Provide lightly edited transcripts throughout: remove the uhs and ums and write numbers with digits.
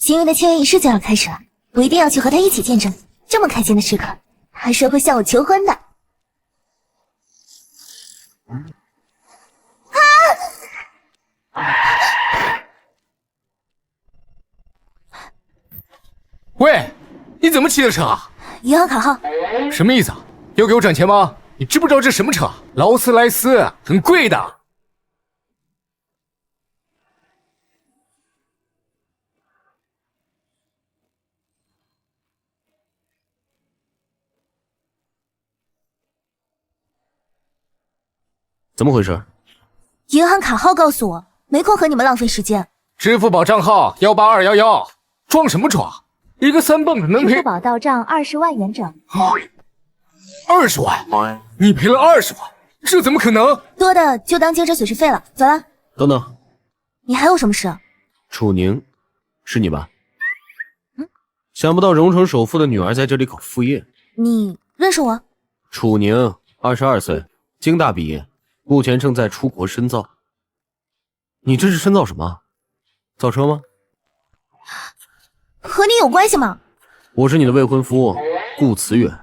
邢云的签约仪式就要开始了，我一定要去和他一起见证这么开心的时刻。他说会向我求婚的。喂，你怎么骑的车啊？银行卡号。什么意思啊？要给我转钱吗？你知不知道这什么车？劳斯莱斯，很贵的。怎么回事？银行卡号告诉我，没空和你们浪费时间。支付宝账号18211，装什么装？一个3蹦子能赔？支付宝到账20万元整。20万？你赔了20万？这怎么可能？多的就当精神损失费了。走了。等等，你还有什么事？楚宁，是你吧？想不到荣城首富的女儿在这里搞副业。你认识我？楚宁，22岁，京大毕业，目前正在出国深造。你这是深造什么？造车吗？和你有关系吗？我是你的未婚夫顾慈远，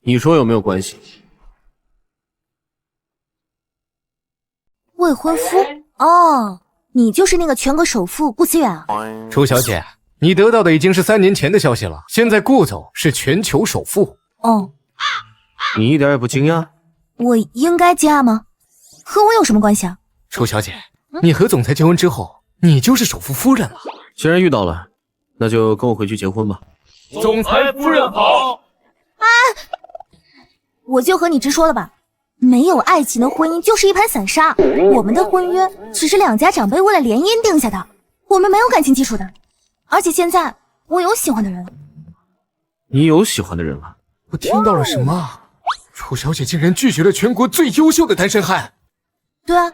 你说有没有关系？未婚夫？哦，你就是那个全国首富顾慈远啊。楚小姐，你得到的已经是3年前的消息了，现在顾总是全球首富。哦，你一点也不惊讶？我应该惊讶吗？和我有什么关系啊？楚小姐，你和总裁结婚之后，你就是首富夫人了。既然遇到了，那就跟我回去结婚吧。总裁夫人好。我就和你直说了吧，没有爱情的婚姻就是一盘散沙。我们的婚约只是2家长辈为了联姻定下的，我们没有感情基础的。而且现在我有喜欢的人了。你有喜欢的人了？我听到了什么？楚小姐竟然拒绝了全国最优秀的单身汉。对啊，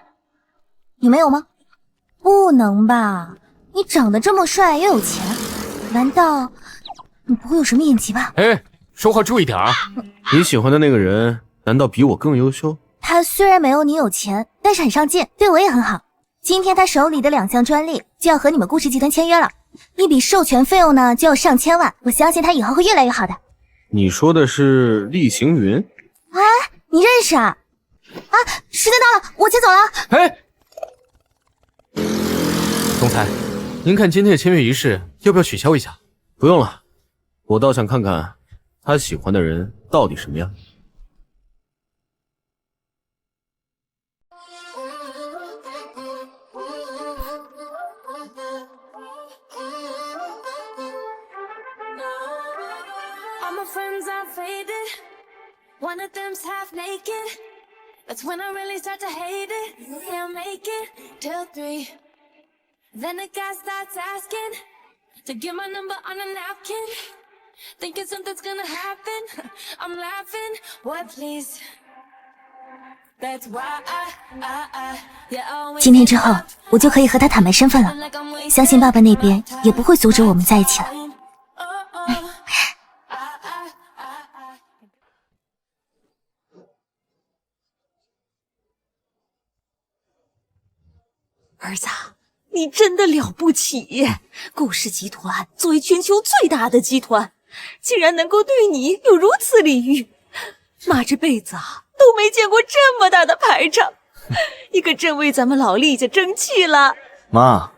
你没有吗？不能吧，你长得这么帅又有钱，难道你不会有什么隐疾吧？哎，说话注意点啊。你喜欢的那个人难道比我更优秀？他虽然没有你有钱，但是很上进，对我也很好。今天他手里的2项专利就要和你们顾氏集团签约了，一笔授权费用呢就要上千万，我相信他以后会越来越好的。你说的是厉行云？哎，你认识啊？啊，时间到了，我先走了。哎，总裁，您看今天的签约仪式要不要取消一下？不用了，我倒想看看他喜欢的人到底什么样。One of them's half naked. That's when I really start to hate it. Yeah, make it till 3. Then the guy starts asking to get my number on a napkin. Thinking something's gonna happen. I'm laughing. Boy, please. That's why I 今天之后，我就可以和他坦白身份了。相信爸爸那边也不会阻止我们在一起了。儿子，你真的了不起！顾氏集团作为全球最大的集团，竟然能够对你有如此礼遇，妈这辈子都没见过这么大的排场，你可真为咱们老厉家争气了。妈，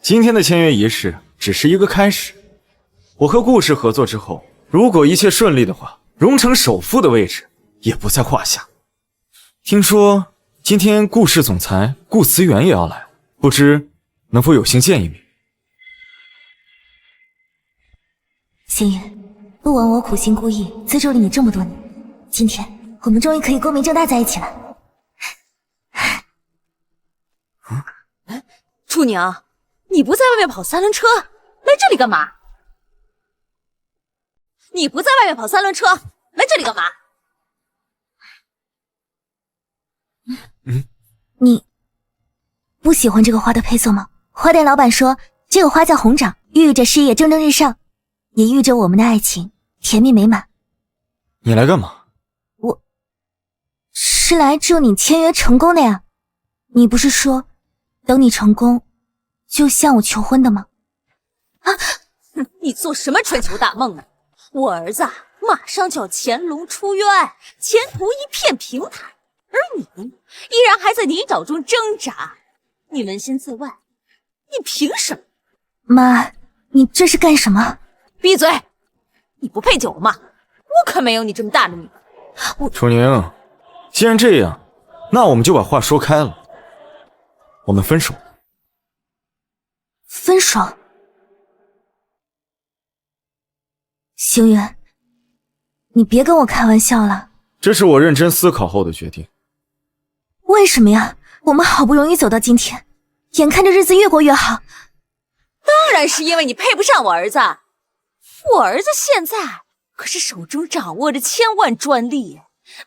今天的签约仪式只是一个开始，我和顾氏合作之后，如果一切顺利的话，荣城首富的位置也不在话下。听说今天顾氏总裁顾慈远也要来，不知能否有幸见一面。星云，不枉我苦心孤诣资助了你这么多年，今天我们终于可以光明正大在一起了。楚宁，你不在外面跑3轮车，来这里干嘛？你不在外面跑3轮车，来这里干嘛？你不喜欢这个花的配色吗？花店老板说这个花叫红掌，寓意着事业蒸蒸日上，也寓意着我们的爱情甜蜜美满。你来干嘛？我是来祝你签约成功的呀。你不是说等你成功就向我求婚的吗？啊，你做什么春秋大梦呢？我儿子马上就要潜龙出渊，前途一片平坦，而你依然还在泥沼中挣扎，你扪心自问，你凭什么？妈，你这是干什么？闭嘴！你不配叫我妈，我可没有你这么大的女儿。楚宁，既然这样，那我们就把话说开了，我们分手。分手？星月，你别跟我开玩笑了。这是我认真思考后的决定。为什么呀？我们好不容易走到今天，眼看着日子越过越好。当然是因为你配不上我儿子。我儿子现在可是手中掌握着1000万专利，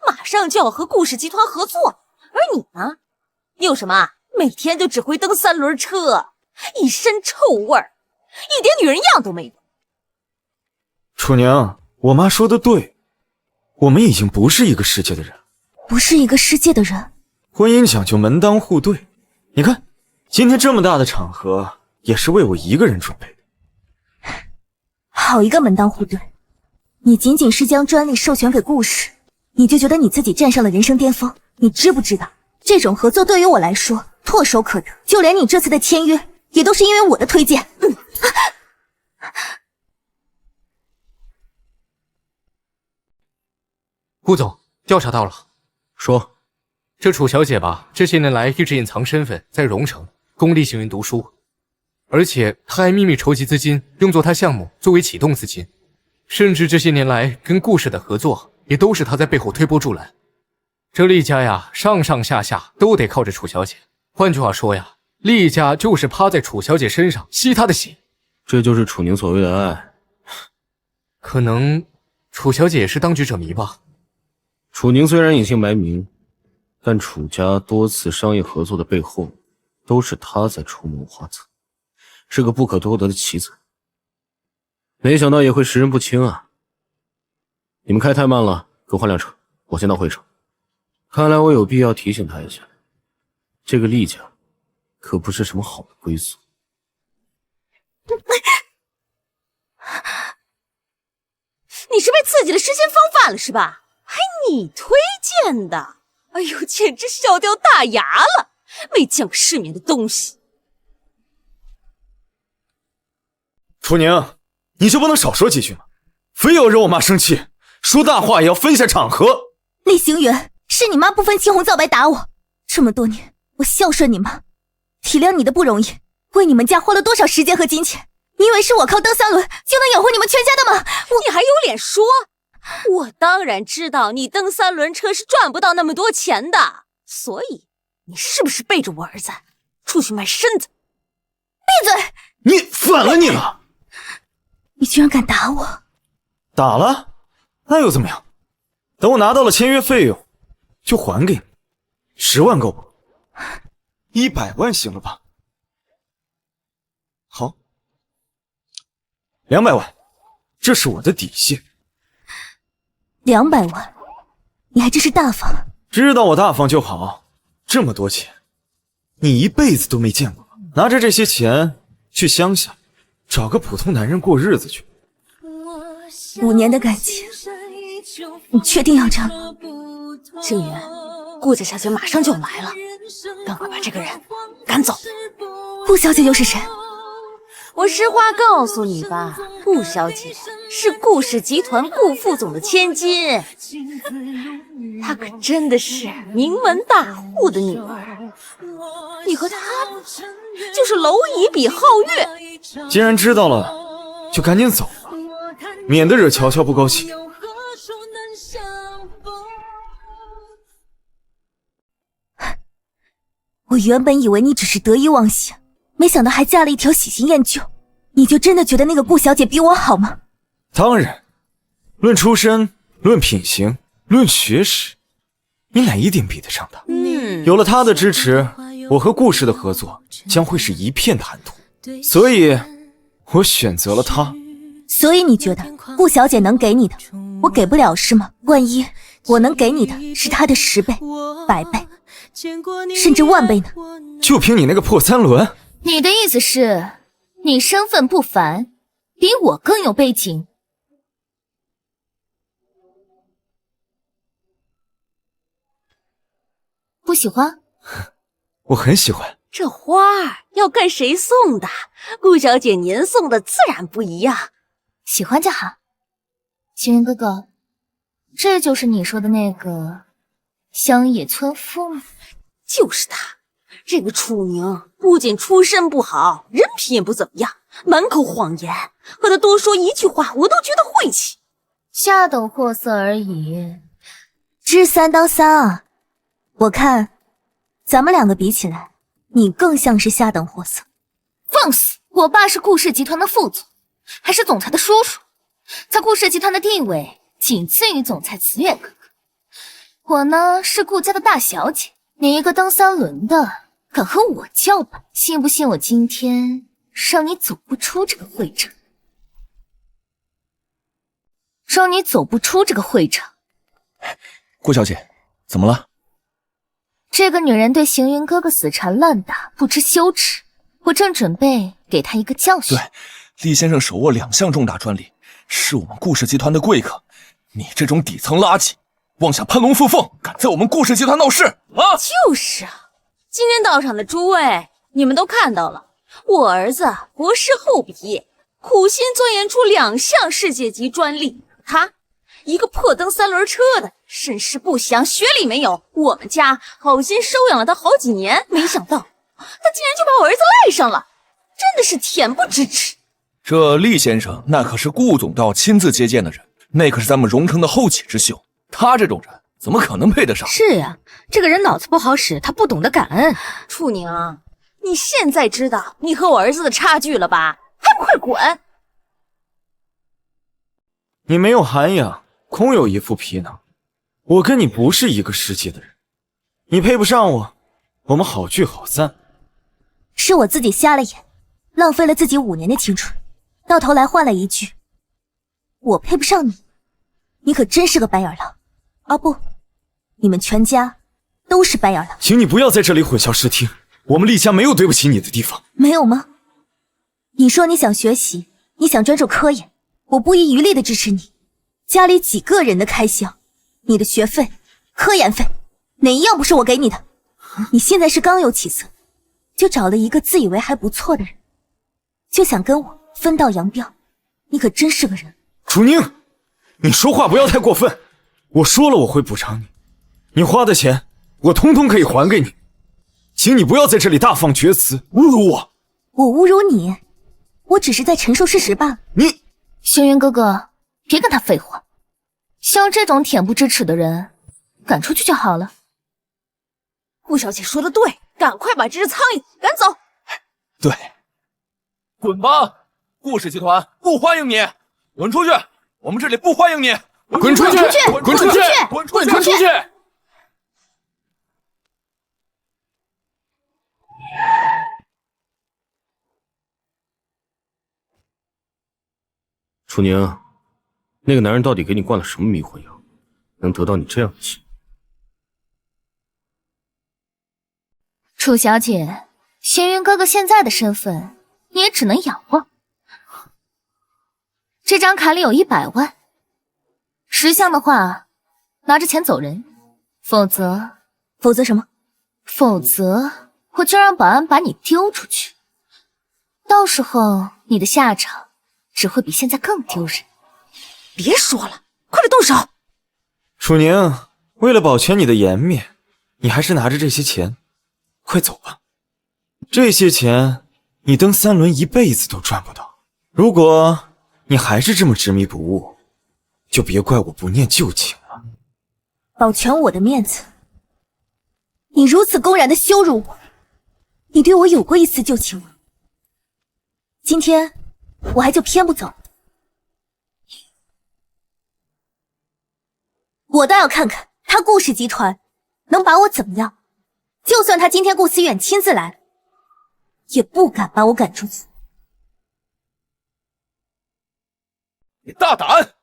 马上就要和顾氏集团合作。而你呢？你有什么？每天就只会蹬3轮车，一身臭味儿，一点女人样都没有。楚宁，我妈说的对，我们已经不是一个世界的人。不是一个世界的人。婚姻讲究门当户对，你看，今天这么大的场合，也是为我一个人准备的。好一个门当户对！你仅仅是将专利授权给顾氏，你就觉得你自己站上了人生巅峰？你知不知道，这种合作对于我来说唾手可得，就连你这次的签约，也都是因为我的推荐。顾总，调查到了。说，这楚小姐吧，这些年来一直隐藏身份，在荣城供厉行云读书，而且她还秘密筹集资金，用作她项目作为启动资金，甚至这些年来跟顾氏的合作，也都是她在背后推波助澜。这厉家呀，上上下下都得靠着楚小姐。换句话说呀，厉家就是趴在楚小姐身上吸她的血。这就是楚宁所谓的爱。可能楚小姐也是当局者迷吧。楚宁虽然隐姓埋名，但楚家多次商业合作的背后，都是他在出谋划策，是个不可多得的棋子。没想到也会识人不清啊！你们开太慢了，给我换辆车，我先到会场。看来我有必要提醒他一下，这个厉家可不是什么好的归宿。你是被刺激了失奸方法了是吧？还你推荐的？哎呦，简直笑掉大牙了！没见过世面的东西。楚宁，你就不能少说几句吗？非要惹我妈生气，说大话也要分下场合。厉行远，是你妈不分青红皂白打我，这么多年我孝顺你妈，体谅你的不容易，为你们家花了多少时间和金钱？你以为是我靠蹬3轮就能养活你们全家的吗？你还有脸说？我当然知道你蹬3轮车是赚不到那么多钱的，所以你是不是背着我儿子出去卖身子？闭嘴！你反了你了！你居然敢打我！打了？那又怎么样？等我拿到了签约费用，就还给你。10万够不？100万行了吧？好，200万，这是我的底线。200万，你还真是大方。知道我大方就好。这么多钱，你一辈子都没见过吧？拿着这些钱去乡下，找个普通男人过日子去。5年的感情，你确定要这样吗？星云，顾家小姐马上就要来了，赶快把这个人赶走。顾小姐又是谁？我实话告诉你吧，顾小姐是顾氏集团顾副总的千金，她可真的是名门大户的女儿。你和她就是蝼蚁比皓月。既然知道了，就赶紧走吧，免得惹乔乔不高兴。我原本以为你只是得意忘形，没想到还加了一条喜新厌旧。你就真的觉得那个顾小姐比我好吗？当然，论出身，论品行，论学识，你哪一点比得上她？有了她的支持，我和顾氏的合作将会是一片坦途，所以我选择了她。所以你觉得顾小姐能给你的，我给不了是吗？万一我能给你的是她的10倍、100倍，甚至10000倍呢？就凭你那个破3轮？你的意思是，你身份不凡，比我更有背景。不喜欢？我很喜欢。这花儿要看谁送的，顾小姐您送的自然不一样。喜欢就好。星云哥哥，这就是你说的那个乡野村夫吗？就是他，这个楚宁不仅出身不好，人品也不怎么样，满口谎言，和他多说一句话我都觉得晦气。下等货色而已，知三当三啊！我看咱们两个比起来，你更像是下等货色。放肆！我爸是顾氏集团的副总，还是总裁的叔叔，在顾氏集团的地位仅次于总裁慈月哥哥。我呢是顾家的大小姐，你一个蹬三轮的敢和我叫板，信不信我今天让你走不出这个会场？让你走不出这个会场。顾小姐，怎么了？这个女人对行云哥哥死缠烂打，不知羞耻，我正准备给她一个教训。对，厉先生手握2项重大专利，是我们顾氏集团的贵客。你这种底层垃圾，妄想攀龙附凤，敢在我们顾氏集团闹事啊！就是啊，今天到场的诸位，你们都看到了，我儿子博士后毕业，苦心钻研出2项世界级专利，他一个破蹬3轮车的，身世不详，学历没有，我们家好心收养了他好几年，没想到他竟然就把我儿子赖上了，真的是恬不知耻。这厉先生那可是顾总都要亲自接见的人，那可是咱们荣城的后起之秀，他这种人怎么可能配得上？是呀，这个人脑子不好使，他不懂得感恩。楚宁，你现在知道你和我儿子的差距了吧？还不快滚！你没有涵养，空有一副皮囊。我跟你不是一个世界的人，你配不上我，我们好聚好散。是我自己瞎了眼，浪费了自己5年的青春，到头来换来一句我配不上你，你可真是个白眼狼啊！不，你们全家都是白眼狼。请你不要在这里混淆视听，我们厉家没有对不起你的地方。没有吗？你说你想学习，你想专注科研，我不遗余力的支持你。家里几个人的开销，你的学费、科研费，哪一样不是我给你的？你现在是刚有起色，就找了一个自以为还不错的人，就想跟我分道扬镳，你可真是个人。楚宁，你说话不要太过分。我说了我会补偿你，你花的钱我通通可以还给你，请你不要在这里大放厥词，侮辱我。我侮辱你？我只是在陈述事实罢了。你，轩辕哥哥，别跟他废话。像这种恬不知耻的人，赶出去就好了。顾小姐说的对，赶快把这只苍蝇赶走。对，滚吧！顾氏集团不欢迎你，滚出去！我们这里不欢迎你，滚出去！滚出去！滚出去！楚宁，那个男人到底给你灌了什么迷魂药，能得到你这样的情况？楚小姐，轩辕哥哥现在的身份，你也只能仰望。这张卡里有100万，10项的话，拿着钱走人，否则什么？否则我就让保安把你丢出去，到时候你的下场只会比现在更丢人。别说了，快点动手！楚宁，为了保全你的颜面，你还是拿着这些钱，快走吧。这些钱你蹬3轮一辈子都赚不到。如果你还是这么执迷不悟，就别怪我不念旧情了。保全我的面子？你如此公然的羞辱我，你对我有过一丝旧情吗？今天我还就偏不走。我倒要看看他顾氏集团能把我怎么样。就算他今天顾思远亲自来，也不敢把我赶出去。你大胆！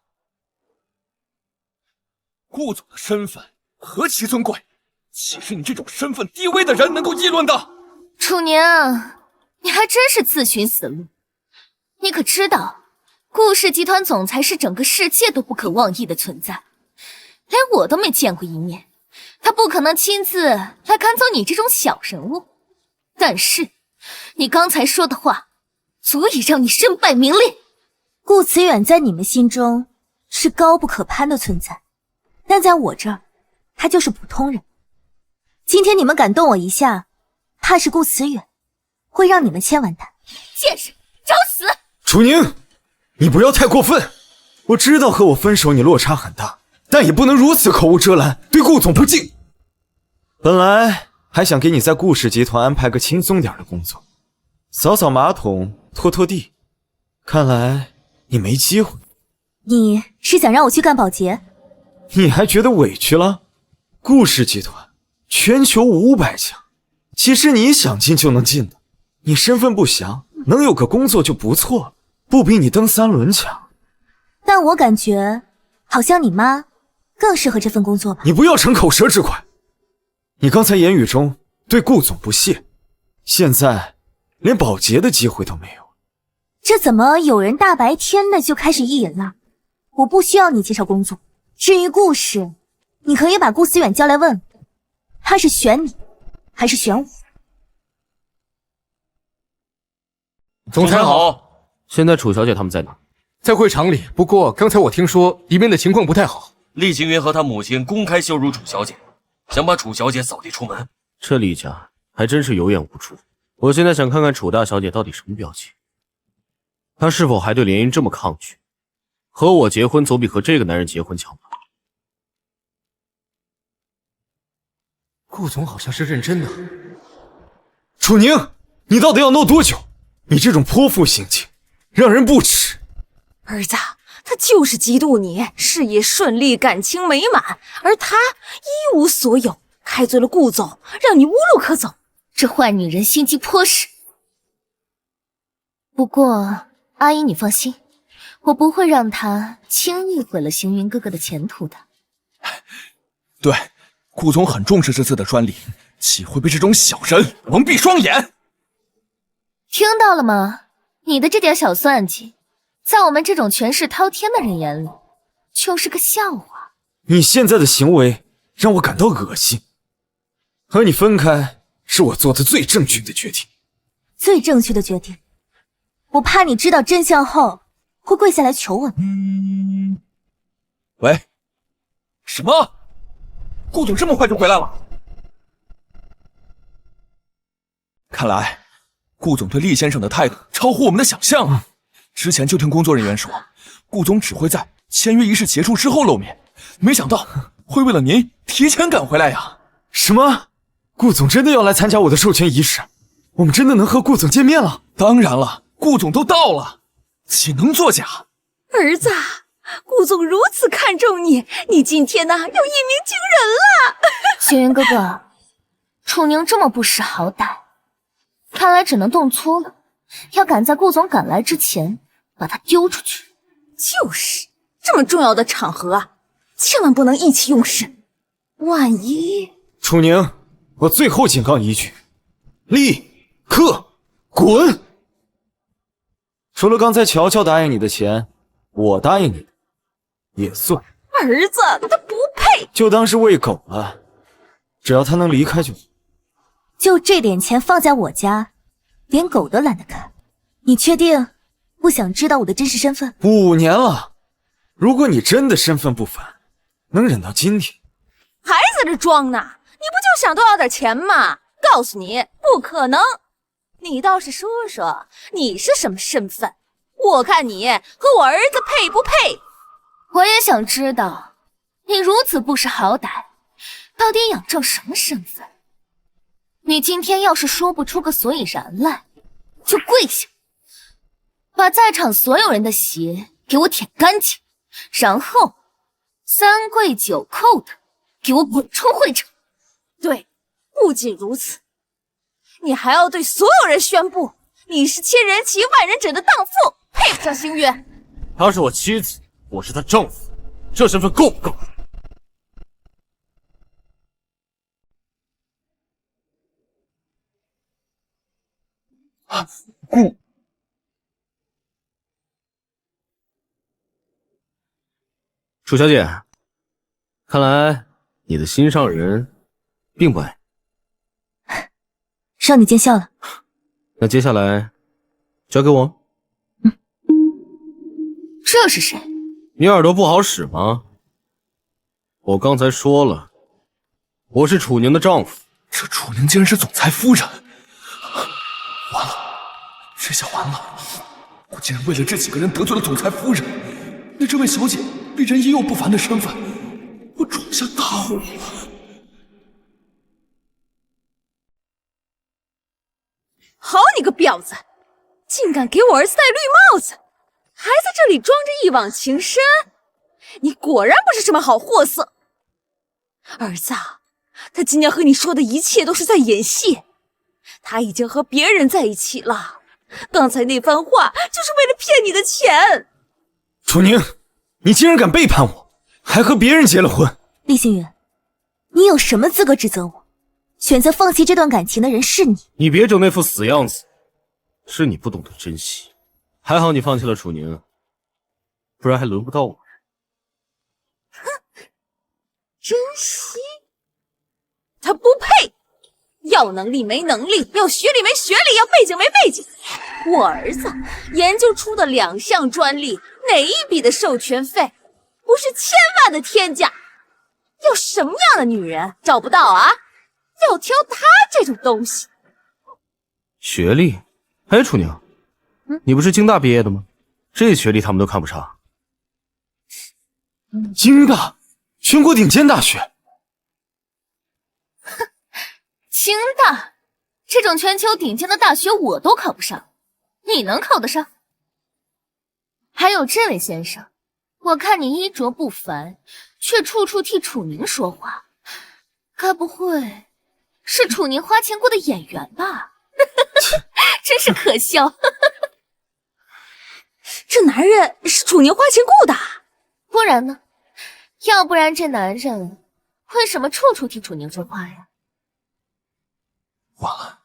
顾总的身份何其尊贵，岂是你这种身份低微的人能够议论的？楚宁，你还真是自寻死路。你可知道，顾氏集团总裁是整个世界都不可妄议的存在，连我都没见过一面，他不可能亲自来赶走你这种小人物。但是，你刚才说的话，足以让你身败名裂。顾慈远在你们心中是高不可攀的存在，但在我这儿，他就是普通人。今天你们敢动我一下，怕是顾慈远会让你们千完蛋。见识，找死！楚宁，你不要太过分。我知道和我分手你落差很大，但也不能如此口无遮拦，对顾总不敬。本来还想给你在顾氏集团安排个轻松点的工作，扫扫马桶，拖拖地，看来你没机会。你是想让我去干保洁？你还觉得委屈了？顾氏集团全球500强，岂是你想进就能进的？你身份不详，能有个工作就不错了，不比你登3轮强。但我感觉好像你妈更适合这份工作吧。你不要逞口舌之快。你刚才言语中对顾总不屑，现在连保洁的机会都没有。这怎么有人大白天的就开始意淫了？我不需要你介绍工作。至于顾氏，你可以把顾思远叫来问，他是选你还是选我？总裁好。现在楚小姐他们在哪？在会场里，不过刚才我听说里面的情况不太好。厉行云和他母亲公开羞辱楚小姐，想把楚小姐扫地出门。这厉家还真是有眼无珠。我现在想看看楚大小姐到底什么表情，她是否还对联姻这么抗拒？和我结婚总比和这个男人结婚强吧？顾总好像是认真的。楚宁，你到底要闹多久？你这种泼妇行径，让人不齿。儿子，他就是嫉妒你事业顺利，感情美满，而他一无所有，开罪了顾总，让你无路可走。这坏女人心机颇是。不过，阿姨你放心，我不会让她轻易毁了行云哥哥的前途的。对，顾总很重视这次的专利，岂会被这种小人蒙蔽双眼？听到了吗？你的这点小算计，在我们这种权势滔天的人眼里，就是个笑话。你现在的行为让我感到恶心。和你分开是我做的最正确的决定。最正确的决定。我怕你知道真相后会跪下来求我。喂，什么？顾总这么快就回来了？看来顾总对厉先生的态度超乎我们的想象啊！之前就听工作人员说，顾总只会在签约仪式结束之后露面，没想到会为了您提前赶回来呀！什么？顾总真的要来参加我的授权仪式？我们真的能和顾总见面了？当然了，顾总都到了，岂能作假？儿子，顾总如此看重你，你今天呢又一鸣惊人了。行云哥哥，楚宁这么不识好歹，看来只能动粗了，要赶在顾总赶来之前把他丢出去。就是这么重要的场合啊，千万不能意气用事，万一……楚宁，我最后警告你一句，立刻滚！除了刚才乔乔答应你的钱，我答应你的也算。儿子，他不配，就当是喂狗了，只要他能离开就行。就这点钱放在我家，连狗都懒得看。你确定不想知道我的真实身份？5年了，如果你真的身份不凡，能忍到今天，还在这装呢？你不就想多要点钱吗？告诉你，不可能。你倒是说说，你是什么身份？我看你和我儿子配不配？我也想知道，你如此不识好歹，到底仰仗什么身份？你今天要是说不出个所以然来，就跪下，把在场所有人的血给我舔干净，然后3跪9叩的给我滚出会场。对，不仅如此，你还要对所有人宣布，你是千人骑万人斩的荡妇，配不上星月。她是我妻子，我是她丈夫，这身份够不够？楚小姐，看来你的心上人并不爱你。少女见笑了。那接下来交给我。这是谁？你耳朵不好使吗？我刚才说了，我是楚宁的丈夫。这楚宁竟然是总裁夫人！完了，这下完了！我竟然为了这几个人得罪了总裁夫人，那这位小姐必然也有不凡的身份，我闯下大祸了。好你个婊子，竟敢给我儿子戴绿帽子，还在这里装着一往情深，你果然不是什么好货色。儿子啊，他今天和你说的一切都是在演戏，他已经和别人在一起了，刚才那番话就是为了骗你的钱。楚宁，你竟然敢背叛我，还和别人结了婚。厉星云，你有什么资格指责我？选择放弃这段感情的人是你。你别整那副死样子，是你不懂得珍惜。还好你放弃了楚宁，不然还轮不到我。珍惜？他不配！要能力没能力，要学历没学历，要背景没背景。我儿子研究出的2项专利，哪一笔的授权费不是千万的天价？要什么样的女人找不到啊？要挑他这种东西。学历？哎，楚宁，你不是京大毕业的吗？这学历他们都看不上。京大，全国顶尖大学。清大这种全球顶尖的大学我都考不上，你能考得上？还有这位先生，我看你衣着不凡，却处处替楚宁说话，该不会是楚宁花钱雇的演员吧？真是可笑。这男人是楚宁花钱雇的？不然呢？要不然这男人为什么处处替楚宁说话呀？完了，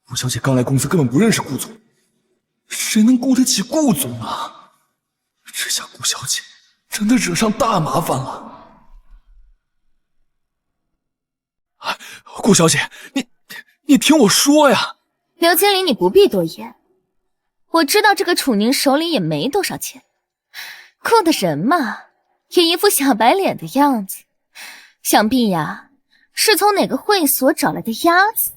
顾小姐刚来公司根本不认识顾总，谁能顾得起顾总啊？这下顾小姐真的惹上大麻烦了。哎，顾小姐，你听我说呀。刘经理，你不必多言，我知道这个楚宁手里也没多少钱，雇的人嘛，也一副小白脸的样子，想必呀是从哪个会所找来的鸭子。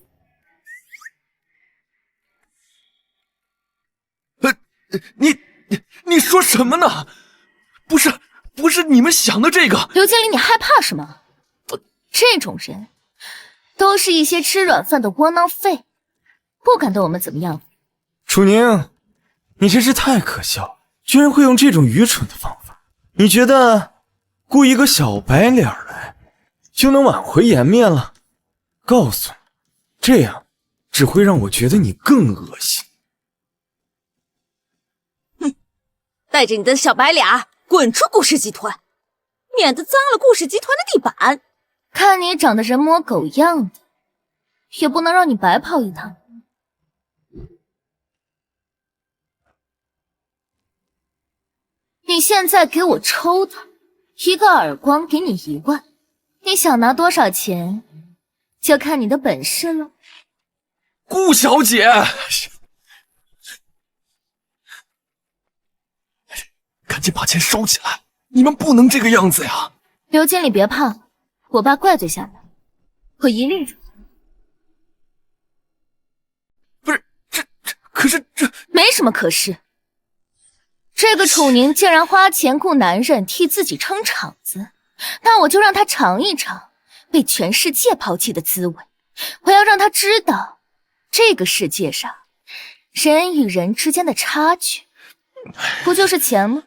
你说什么呢？不是你们想的这个。刘经理，你害怕什么？这种人都是一些吃软饭的窝囊废，不敢对我们怎么样。楚宁，你真是太可笑，居然会用这种愚蠢的方法。你觉得雇一个小白脸来就能挽回颜面了？告诉你，这样只会让我觉得你更恶心。带着你的小白脸滚出顾氏集团，免得脏了顾氏集团的地板。看你长得人模狗样的，也不能让你白跑一趟。你现在给我抽他，一个耳光给你1万，你想拿多少钱，就看你的本事了。顾小姐，赶紧把钱收起来，你们不能这个样子呀。刘经理别怕，我爸怪罪下来，我一律处罚。不是，可是这没什么可是。这个楚宁竟然花钱雇男人替自己撑场子，那我就让他尝一尝被全世界抛弃的滋味。我要让他知道，这个世界上人与人之间的差距，不就是钱吗？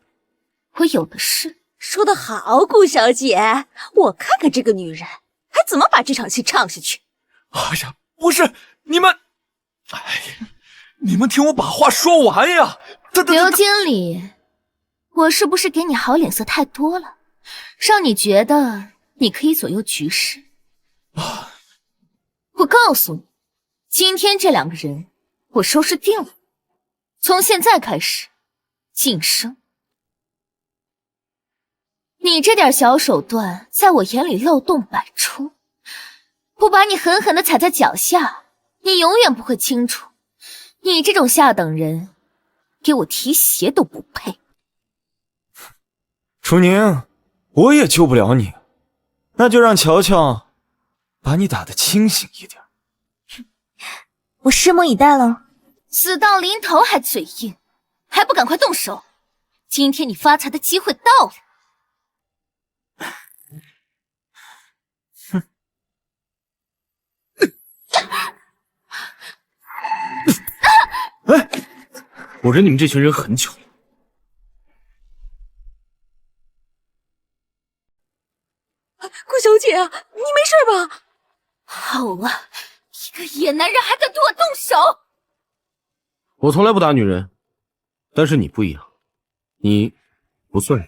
我有的是。说得好，顾小姐，我看看这个女人还怎么把这场戏唱下去。哎呀，不是你们，哎呀，你们听我把话说完呀。刘经理，我是不是给你好脸色太多了，让你觉得你可以左右局势？我告诉你，今天这2个人我收拾定了，从现在开始晋升。你这点小手段，在我眼里漏洞百出。不把你狠狠地踩在脚下，你永远不会清楚，你这种下等人，给我提鞋都不配。楚宁，我也救不了你，那就让乔乔把你打得清醒一点。我拭目以待了。死到临头还嘴硬，还不赶快动手！今天你发财的机会到了。哎，我忍你们这群人很久了。顾小姐啊，你没事吧？好啊，一个野男人还敢对我动手！我从来不打女人，但是你不一样，你不算人。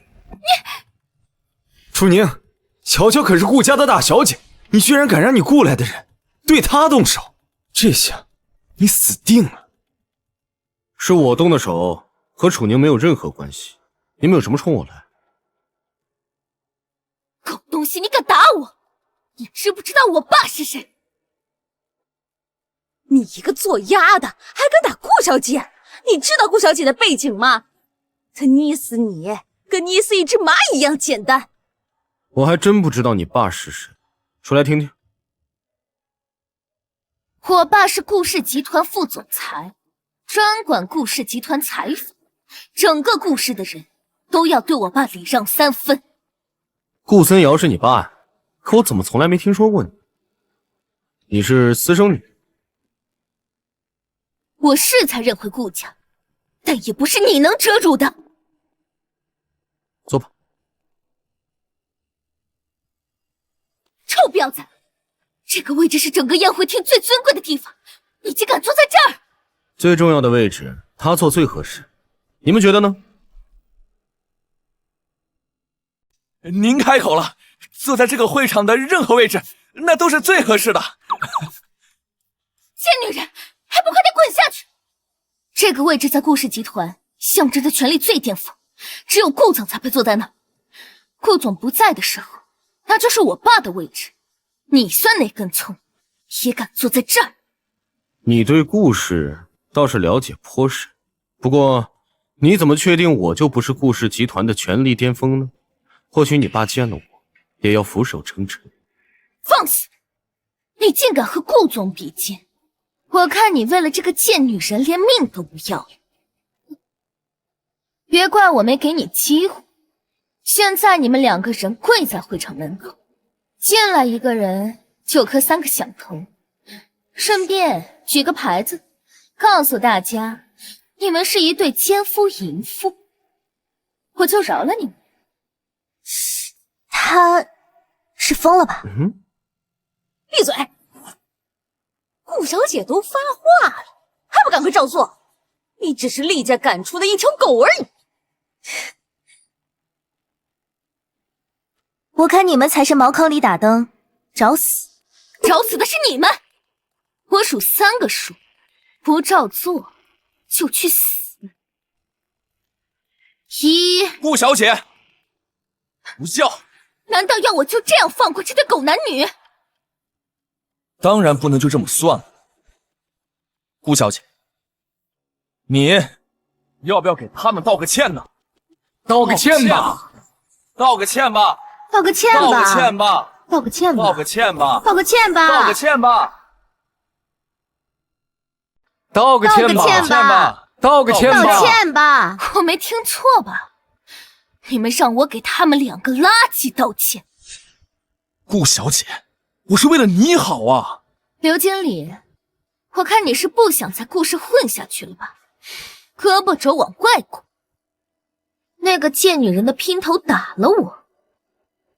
楚宁，乔乔可是顾家的大小姐，你居然敢让你雇来的人对她动手，这下你死定了。是我动的手，和楚宁没有任何关系。你们有什么冲我来？狗东西，你敢打我？你知不知道我爸是谁？你一个做鸭的，还敢打顾小姐？你知道顾小姐的背景吗？她捏死你，跟捏死一只蚂蚁一样简单。我还真不知道你爸是谁，说来听听。我爸是顾氏集团副总裁，专管顾氏集团财富，整个顾氏的人都要对我爸礼让3分。顾森瑶是你爸呀，可我怎么从来没听说过你？你是私生女？我是才认回顾家，但也不是你能遮住的。坐吧。臭婊子，这个位置是整个宴会厅最尊贵的地方，你竟敢坐在这儿！最重要的位置，他坐最合适。你们觉得呢？您开口了，坐在这个会场的任何位置，那都是最合适的。贱女人，还不快点滚下去！这个位置在顾氏集团象征着权力最巅峰，只有顾总才配坐在那。顾总不在的时候，那就是我爸的位置。你算哪根葱，也敢坐在这儿？你对顾氏倒是了解颇深，不过你怎么确定我就不是顾氏集团的权力巅峰呢？或许你爸见了我，也要俯首称臣。放肆！你竟敢和顾总比肩！我看你为了这个贱女人连命都不要了。别怪我没给你机会，现在你们2个人跪在会场门口，进来一个人就磕3个响头，顺便举个牌子，告诉大家你们是一对奸夫淫妇，我就饶了你们。他是疯了吧？闭嘴！顾小姐都发话了，还不赶快照做？你只是厉家赶出的一条狗而已。我看你们才是茅坑里打灯，找死！找死的是你们！我数3个数，不照做就去死。1，顾小姐，不孝！难道要我就这样放过这对狗男女？当然不能就这么算了。顾小姐，你要不要给他们道个歉呢？道个歉吧，道个歉吧，道个歉吧，道个歉吧，道个歉吧，道个歉吧，道个歉吧，道个歉吧，道个歉吧，道个歉吧，道歉吧！我没听错吧？你们让我给他们2个垃圾道歉。顾小姐，我是为了你好啊。刘经理，我看你是不想在顾氏混下去了吧？胳膊肘往外鼓。那个贱女人的姘头打了我，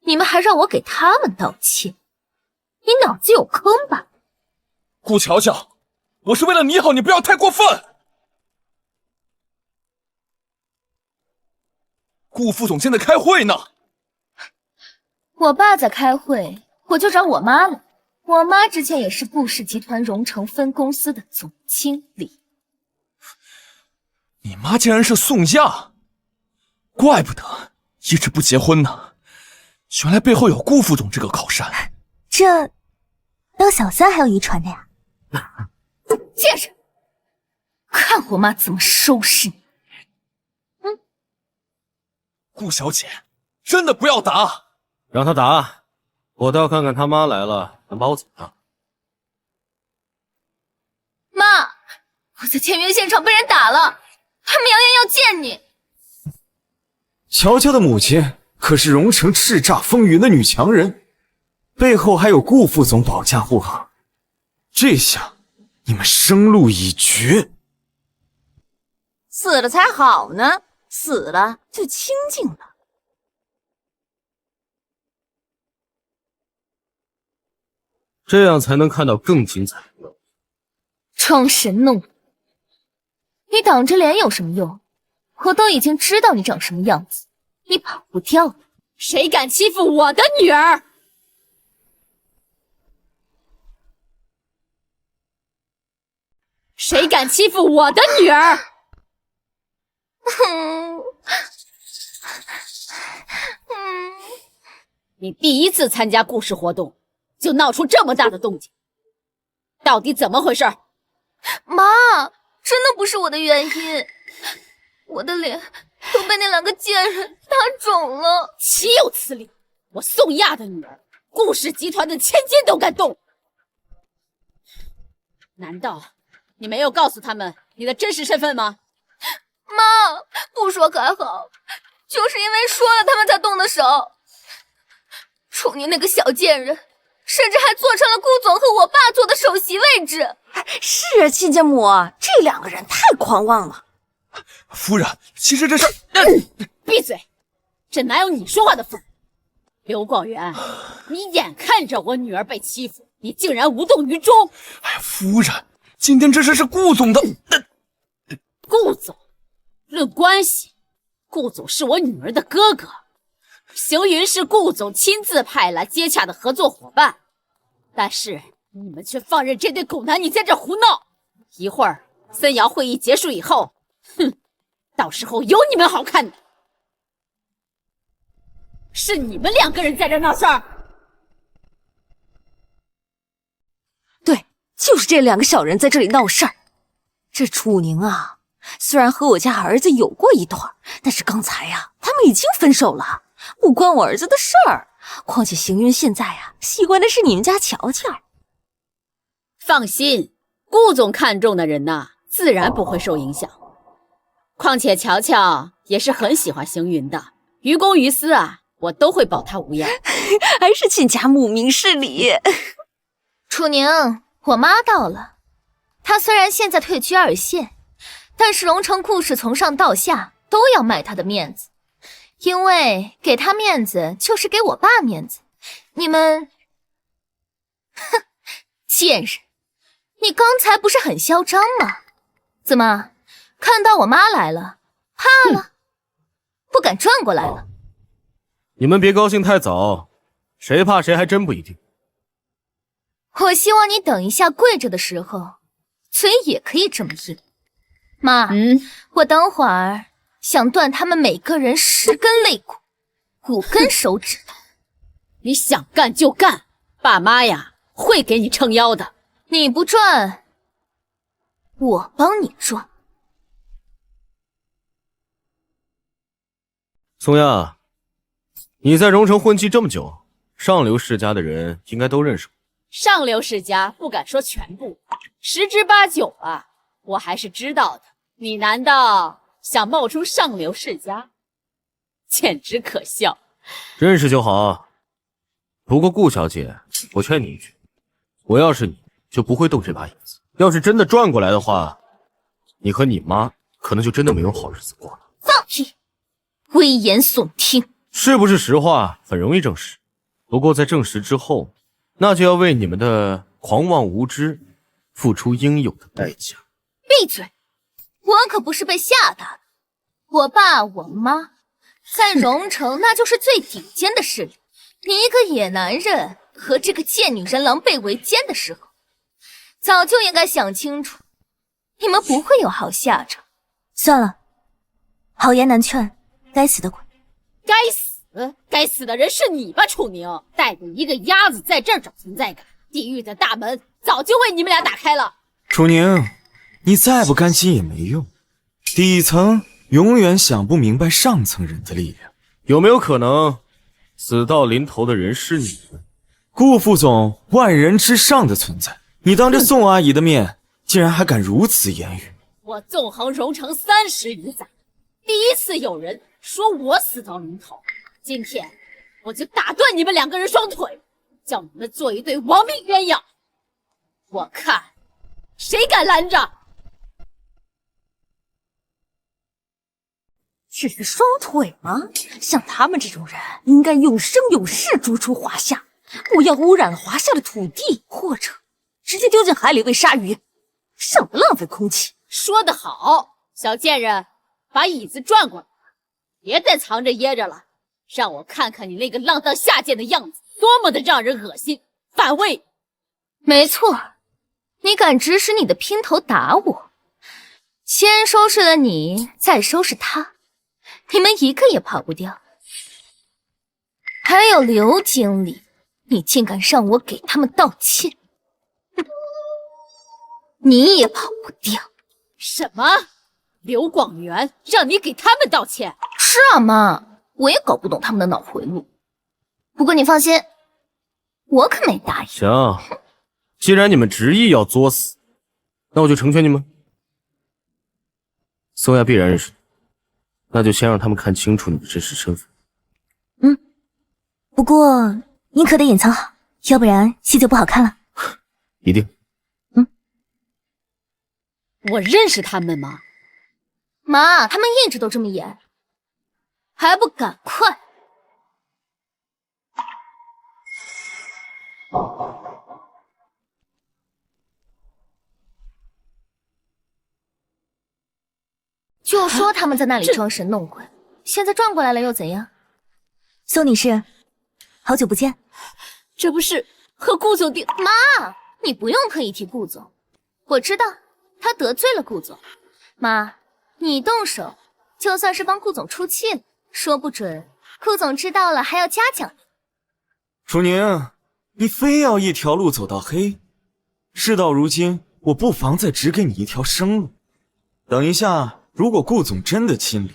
你们还让我给他们道歉？你脑子有坑吧？顾乔乔，我是为了你好，你不要太过分。顾副总现在开会呢。我爸在开会，我就找我妈了。我妈之前也是顾氏集团荣城分公司的总经理。你妈竟然是宋亚，怪不得一直不结婚呢。原来背后有顾副总这个靠山。这当小三还有遗传的呀？贱人，看我妈怎么收拾你！顾小姐，真的不要打，让他打，我倒要看看他妈来了能把我怎样。妈，我在签约现场被人打了，他们扬言要见你。乔乔的母亲可是荣城叱咤风云的女强人，背后还有顾副总保驾护航，这下你们生路已绝。死了才好呢，死了就清静了。这样才能看到更精彩。装神弄鬼，你挡着脸有什么用？我都已经知道你长什么样子，你跑不掉。谁敢欺负我的女儿？谁敢欺负我的女儿？你第一次参加故事活动，就闹出这么大的动静，到底怎么回事？妈，真的不是我的原因，我的脸都被那两个贱人打肿了。岂有此理！我宋亚的女儿，顾氏集团的千金都敢动，难道你没有告诉他们你的真实身份吗？妈，不说还好，就是因为说了他们才动的手。楚宁那个小贱人，甚至还坐上了顾总和我爸坐的首席位置。是啊，亲家母，这两个人太狂妄了。夫人，其实这事闭嘴，这哪有你说话的份儿？刘广元，你眼看着我女儿被欺负，你竟然无动于衷。哎呀，夫人，今天这事是顾总的。顾总，论关系，顾总是我女儿的哥哥，邢云是顾总亲自派来接洽的合作伙伴，但是你们却放任这对狗男女在这胡闹。一会儿森瑶会议结束以后，到时候有你们好看的。是你们两个人在这闹事儿。对，就是这两个小人在这里闹事儿。这楚宁啊，虽然和我家儿子有过一段，但是刚才呀，他们已经分手了，不关我儿子的事儿。况且邢云现在啊，喜欢的是你们家乔乔。放心，顾总看中的人呐，自然不会受影响。况且乔乔也是很喜欢邢云的，于公于私啊，我都会保他无恙。还是亲家母明事理。楚宁，我妈到了。她虽然现在退居二线，但是荣城顾氏从上到下都要卖她的面子，因为给她面子就是给我爸面子。你们，哼，贱人，你刚才不是很嚣张吗？怎么，看到我妈来了，怕了，不敢转过来了？你们别高兴太早，谁怕谁还真不一定。我希望你等一下跪着的时候，嘴也可以这么硬。妈，我等会儿想断他们每个人10根肋骨，5根手指头。你想干就干，爸妈呀会给你撑腰的。你不转，我帮你转。宋亚，你在荣城混迹这么久，上流世家的人应该都认识我。上流世家不敢说全部，10之8九啊，我还是知道的。你难道想冒充上流世家？简直可笑。认识就好。不过顾小姐，我劝你一句，我要是你就不会动这把椅子。要是真的转过来的话，你和你妈可能就真的没有好日子过了。放屁！危言耸听。是不是实话很容易证实，不过在证实之后，那就要为你们的狂妄无知付出应有的代价。闭嘴！我可不是被吓大的，我爸我妈在荣城那就是最顶尖的势力。你一个野男人和这个贱女人狼狈为奸的时候，早就应该想清楚，你们不会有好下场。算了，好言难劝，该死的鬼！该死！该死的人是你吧，楚宁！带着一个鸭子在这儿找存在感，地狱的大门早就为你们俩打开了。楚宁，你再不甘心也没用，底层永远想不明白上层人的力量。有没有可能，死到临头的人是你们？顾副总万人之上的存在，你当着宋阿姨的面，竟然还敢如此言语！我纵横荣城30余载，第一次有人说我死到临头，今天我就打断你们2个人双腿，叫你们做一对亡命鸳鸯。我看谁敢拦着？只是双腿吗？像他们这种人，应该永生永世逐出华夏，不要污染了华夏的土地，或者直接丢进海里喂鲨鱼，省得浪费空气。说得好，小贱人，把椅子转过来，别再藏着掖着了，让我看看你那个浪荡下贱的样子，多么的让人恶心反胃。没错，你敢指使你的姘头打我，先收拾了你，再收拾他，你们一个也跑不掉。还有刘经理，你竟敢让我给他们道歉，你也跑不掉。什么？刘广元让你给他们道歉？是啊，妈，我也搞不懂他们的脑回路。不过你放心，我可没答应。行，既然你们执意要作死，那我就成全你们。宋亚必然认识你，那就先让他们看清楚你的真实身份。不过你可得隐藏好，要不然戏就不好看了。一定。我认识他们吗？妈，他们一直都这么演，还不赶快！就说他们在那里装神弄鬼，现在转过来了又怎样？宋女士，好久不见。这不是和顾总定……妈，你不用特意提顾总，我知道他得罪了顾总。妈，你动手，就算是帮顾总出气了，说不准顾总知道了还要嘉奖你。楚宁，你非要一条路走到黑，事到如今，我不妨再指给你一条生路。等一下，如果顾总真的亲临，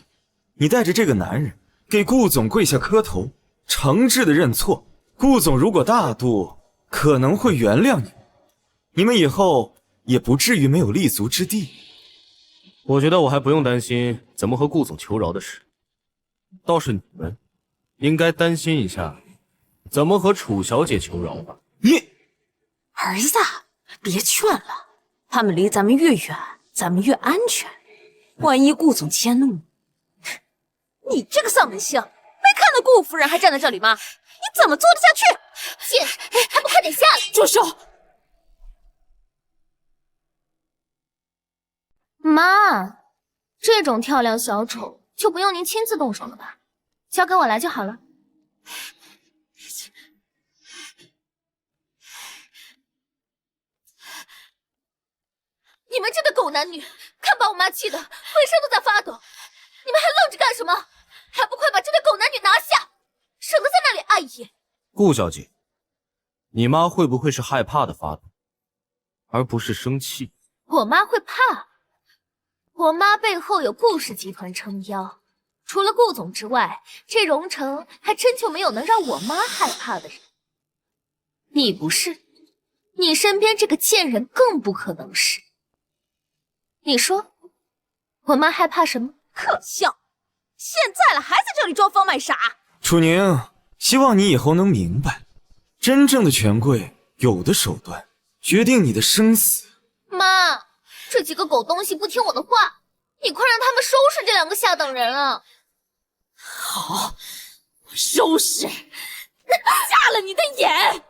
你带着这个男人给顾总跪下磕头，诚挚的认错。顾总如果大度，可能会原谅你，你们以后也不至于没有立足之地。我觉得我还不用担心怎么和顾总求饶的事，倒是你们应该担心一下怎么和楚小姐求饶吧。你儿子，别劝了，他们离咱们越远，咱们越安全。万一顾总迁怒，你这个丧门星，没看到顾夫人还站在这里吗？你怎么做得下去？贱，还不快点下来！住手！妈，这种跳梁小丑就不用您亲自动手了吧，交给我来就好了。你们这对狗男女，看把我妈气的浑身都在发抖！你们还愣着干什么？还不快把这对狗男女拿下，省得在那里碍眼！顾小姐，你妈会不会是害怕的发抖，而不是生气？我妈会怕？我妈背后有顾氏集团撑腰，除了顾总之外，这荣城还真就没有能让我妈害怕的人。你不是，你身边这个贱人更不可能是。你说，我妈害怕什么？可笑！现在了还在这里装疯卖傻。楚宁，希望你以后能明白，真正的权贵有的手段决定你的生死。妈，这几个狗东西不听我的话，你快让他们收拾这2个下等人啊！好，我收拾，瞎了你的眼！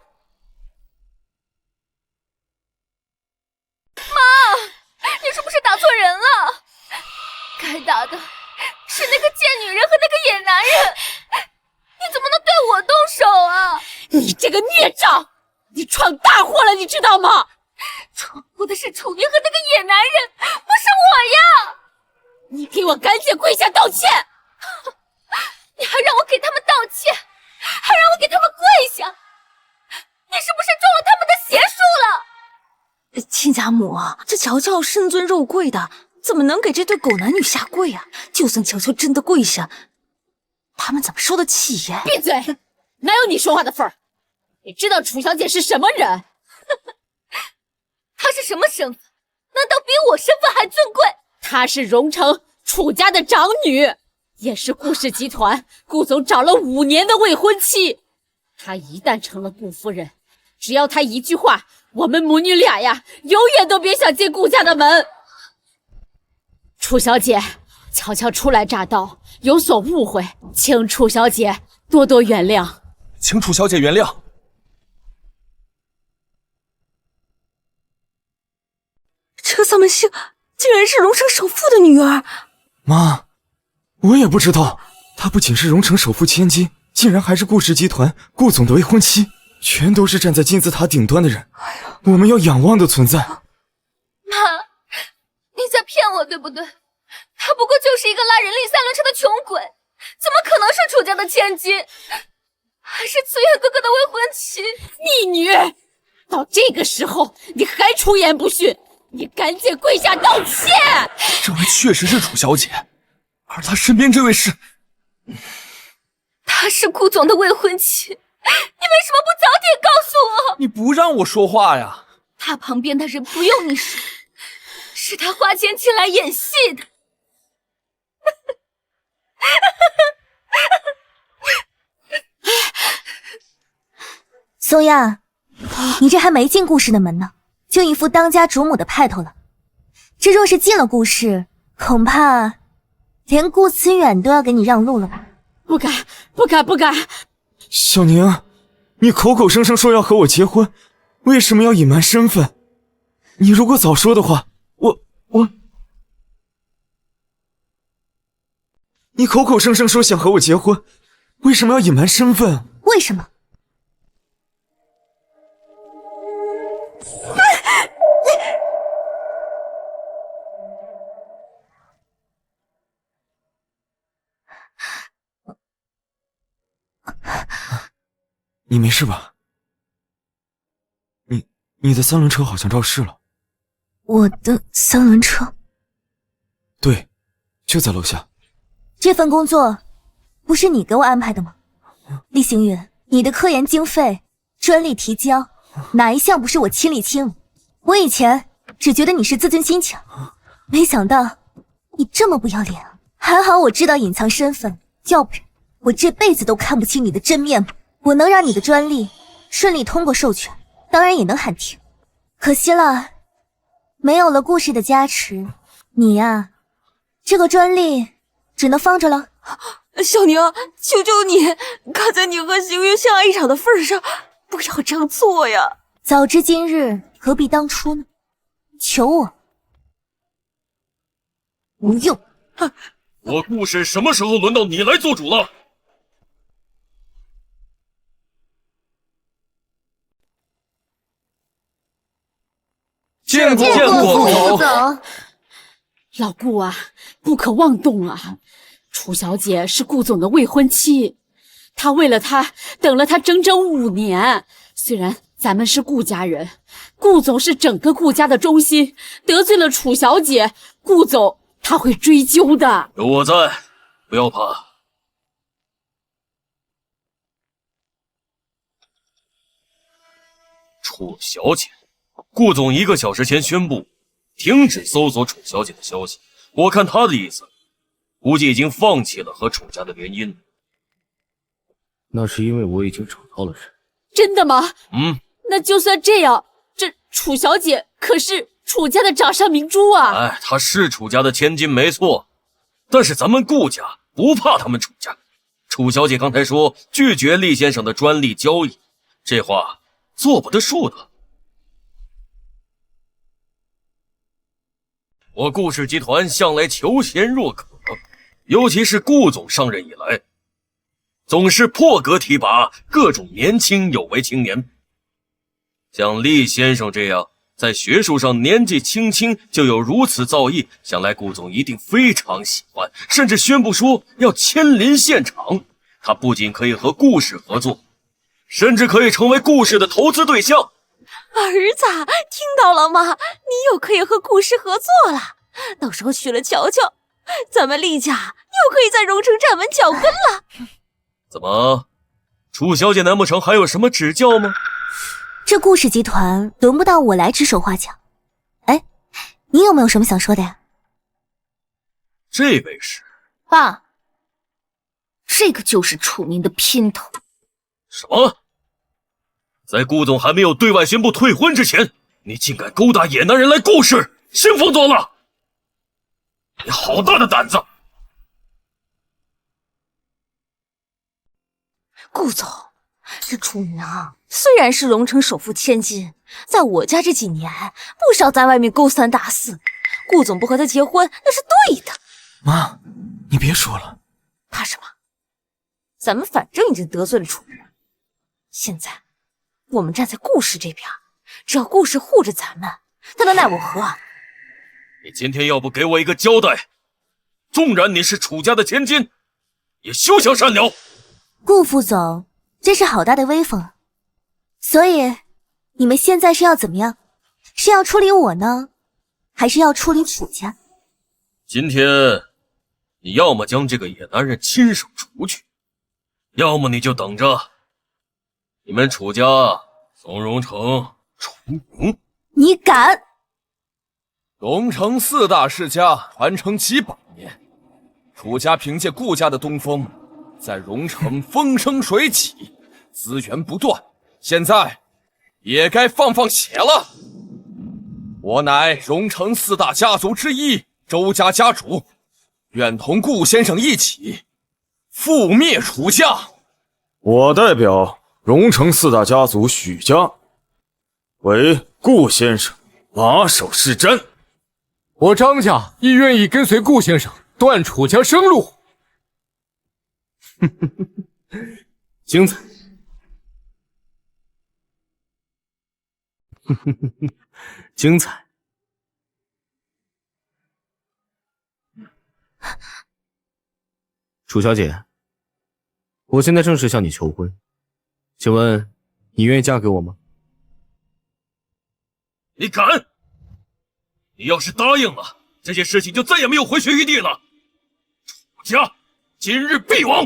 你是不是打错人了？该打的是那个贱女人和那个野男人，你怎么能对我动手啊？你这个孽障，你闯大祸了，你知道吗？闯祸的是楚宁和那个野男人，不是我呀！你给我赶紧跪下道歉！你还让我给他们道歉？家母，这乔乔身尊肉贵的，怎么能给这对狗男女下跪啊？就算乔乔真的跪下，他们怎么受得起呀？闭嘴！哪有你说话的份儿？你知道楚小姐是什么人？她是什么身份？难道比我身份还尊贵？她是荣城楚家的长女，也是顾氏集团顾总找了5年的未婚妻。她一旦成了顾夫人，只要她一句话，我们母女俩呀，永远都别想进顾家的门。楚小姐，乔乔初来乍到，有所误会，请楚小姐多多原谅。请楚小姐原谅。这萨满星竟然是荣城首富的女儿！妈，我也不知道，她不仅是荣城首富千金，竟然还是顾氏集团顾总的未婚妻，全都是站在金字塔顶端的人，我们要仰望的存在。妈，你在骗我对不对？她不过就是一个拉人力3轮车的穷鬼，怎么可能是楚家的千金？还是慈月哥哥的未婚妻？逆女！到这个时候你还出言不逊，你赶紧跪下道歉！这位确实是楚小姐，而她身边这位是……她是顾总的未婚妻，你为什么不早点告诉我？你不让我说话呀？他旁边的人不用你说，是他花钱请来演戏的。松亚，你这还没进顾氏的门呢，就一副当家主母的派头了。这若是进了顾氏，恐怕连顾思远都要给你让路了吧？不敢，不敢，不敢！小宁，你口口声声说要和我结婚，为什么要隐瞒身份？你如果早说的话，你口口声声说想和我结婚，为什么要隐瞒身份？为什么？你没事吧？你的3轮车好像肇事了。我的3轮车？对，就在楼下。这份工作不是你给我安排的吗？厉行云，你的科研经费、专利提交，哪一项不是我亲力亲为？我以前只觉得你是自尊心强，没想到你这么不要脸啊！还好我知道隐藏身份，要不然我这辈子都看不清你的真面目。我能让你的专利顺利通过授权，当然也能喊停。可惜了，没有了顾氏的加持，你呀，这个专利只能放着了。小宁，求求你，看在你和行云相爱一场的份上，不要这样做呀！早知今日，何必当初呢？求我无用。我顾氏什么时候轮到你来做主了？见过顾总。老顾啊，不可妄动啊！楚小姐是顾总的未婚妻，他为了她等了他整整5年。虽然咱们是顾家人，顾总是整个顾家的中心，得罪了楚小姐，顾总他会追究的。有我在，不要怕。楚小姐，顾总1个小时前宣布停止搜索楚小姐的消息，我看他的意思，估计已经放弃了和楚家的联姻。那是因为我已经找到了人。真的吗？那就算这样，这楚小姐可是楚家的掌上明珠啊！哎，她是楚家的千金没错，但是咱们顾家不怕他们楚家。楚小姐刚才说拒绝厉先生的专利交易，这话做不得数的。我顾氏集团向来求贤若渴，尤其是顾总上任以来，总是破格提拔各种年轻有为青年。像厉先生这样在学术上年纪轻轻就有如此造诣，想来顾总一定非常喜欢，甚至宣布说要亲临现场。他不仅可以和顾氏合作，甚至可以成为顾氏的投资对象。儿子，听到了吗？你又可以和顾氏合作了，到时候娶了乔乔，咱们厉家又可以在荣城站稳脚跟了。怎么，楚小姐难不成还有什么指教吗？这顾氏集团轮不到我来指手画脚。哎，你有没有什么想说的呀？这位是爸，这个就是楚宁的姘头。什么？在顾总还没有对外宣布退婚之前，你竟敢勾搭野男人来顾氏，兴风作浪！你好大的胆子！顾总，这楚宁虽然是荣城首富千金，在我家这几年不少在外面勾三搭四，顾总不和他结婚那是对的。妈，你别说了。怕什么？咱们反正已经得罪了楚宁，现在我们站在顾氏这边，只要顾氏护着咱们，他能奈我何？你今天要不给我一个交代，纵然你是楚家的千金，也休想善了。顾副总真是好大的威风。所以你们现在是要怎么样？是要处理我呢，还是要处理楚家？今天你要么将这个野男人亲手除去，要么你就等着你们楚家从荣城除名。你敢？荣城4大世家传承几百年，楚家凭借顾家的东风，在荣城风生水起，资源不断，现在也该放放血了。我乃荣城4大家族之一周家家主，愿同顾先生一起覆灭楚家。我代表荣城4大家族许家，为顾先生马首是瞻。我张家亦愿意跟随顾先生断楚家生路。精彩。精彩。楚小姐，我现在正式向你求婚，请问你愿意嫁给我吗？你敢？你要是答应了，这件事情就再也没有回旋余地了。楚家今日必亡！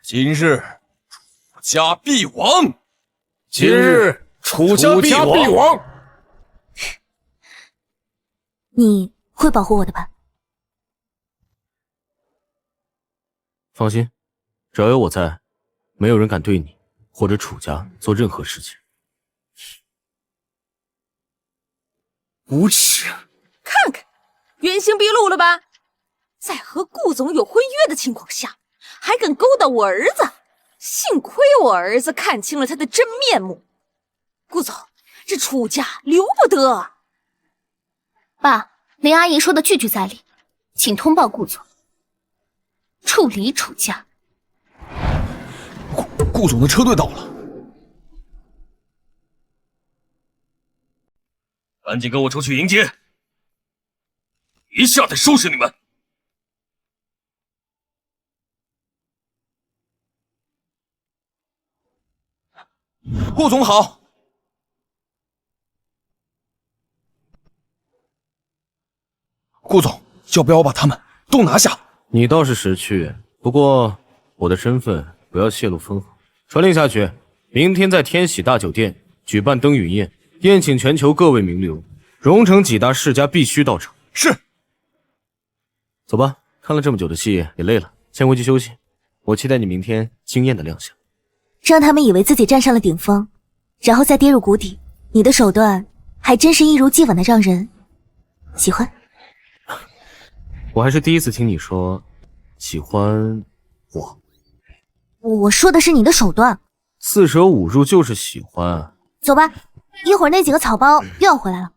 今日楚家必亡！今日楚家必亡！你会保护我的吧？放心，只要有我在，没有人敢对你或者楚家做任何事情。无耻！看看，原形毕露了吧？在和顾总有婚约的情况下，还敢勾搭我儿子，幸亏我儿子看清了他的真面目。顾总，这楚家留不得。爸，林阿姨说的句句在理，请通报顾总，处理楚家。顾总的车队到了，赶紧跟我出去迎接，一下得收拾你们！顾总好。顾总，要不要把他们都拿下？你倒是识趣，不过我的身份不要泄露分毫。传令下去，明天在天喜大酒店举办灯云宴，宴请全球各位名流，荣城几大世家必须到场。是。走吧，看了这么久的戏也累了，先回去休息。我期待你明天惊艳的亮相。让他们以为自己站上了顶峰，然后再跌入谷底。你的手段还真是一如既往的让人喜欢。我还是第一次听你说喜欢我。我说的是你的手段。四舍五入就是喜欢。走吧，一会儿那几个草包又要回来了。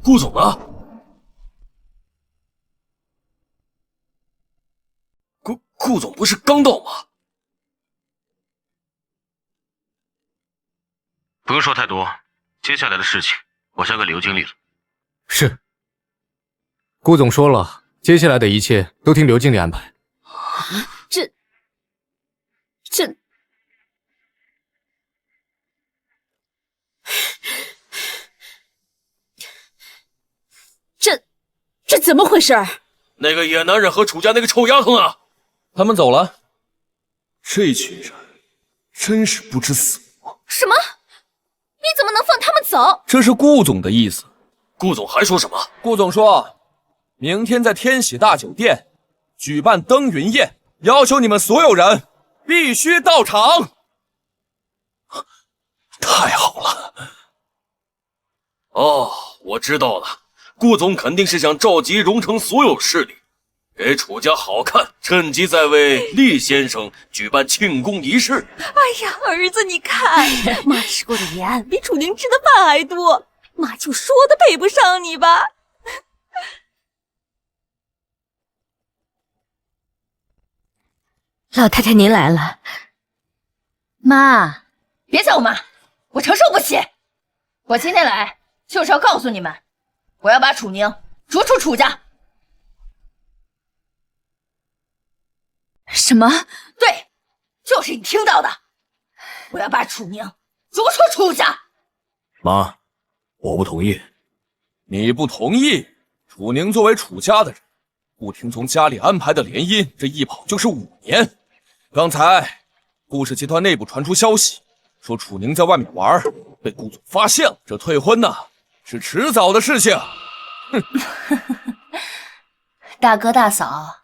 顾总呢？顾总不是刚到吗？不用说太多，接下来的事情我交给刘经理了。是。顾总说了，接下来的一切都听刘经理安排。这怎么回事？那个野男人和楚家那个臭丫头呢？他们走了。这群人真是不知死活。什么？你怎么能放他们走？这是顾总的意思。顾总还说什么？顾总说，明天在天喜大酒店举办登云宴，要求你们所有人必须到场。太好了！哦，我知道了。顾总肯定是想召集荣城所有势力，给楚家好看，趁机再为厉先生举办庆功仪式。哎呀，儿子，你看，妈吃过的盐比楚宁吃的饭还多，妈就说的配不上你吧。老太太您来了。妈，别叫我妈，我承受不起。我今天来就是要告诉你们，我要把楚宁逐出楚家。什么？对，就是你听到的，我要把楚宁逐出楚家。妈，我不同意。你不同意？楚宁作为楚家的人，不听从家里安排的联姻，这一跑就是5年。刚才顾氏集团内部传出消息，说楚宁在外面玩，被顾总发现了。这退婚呢，是迟早的事情。大哥大嫂，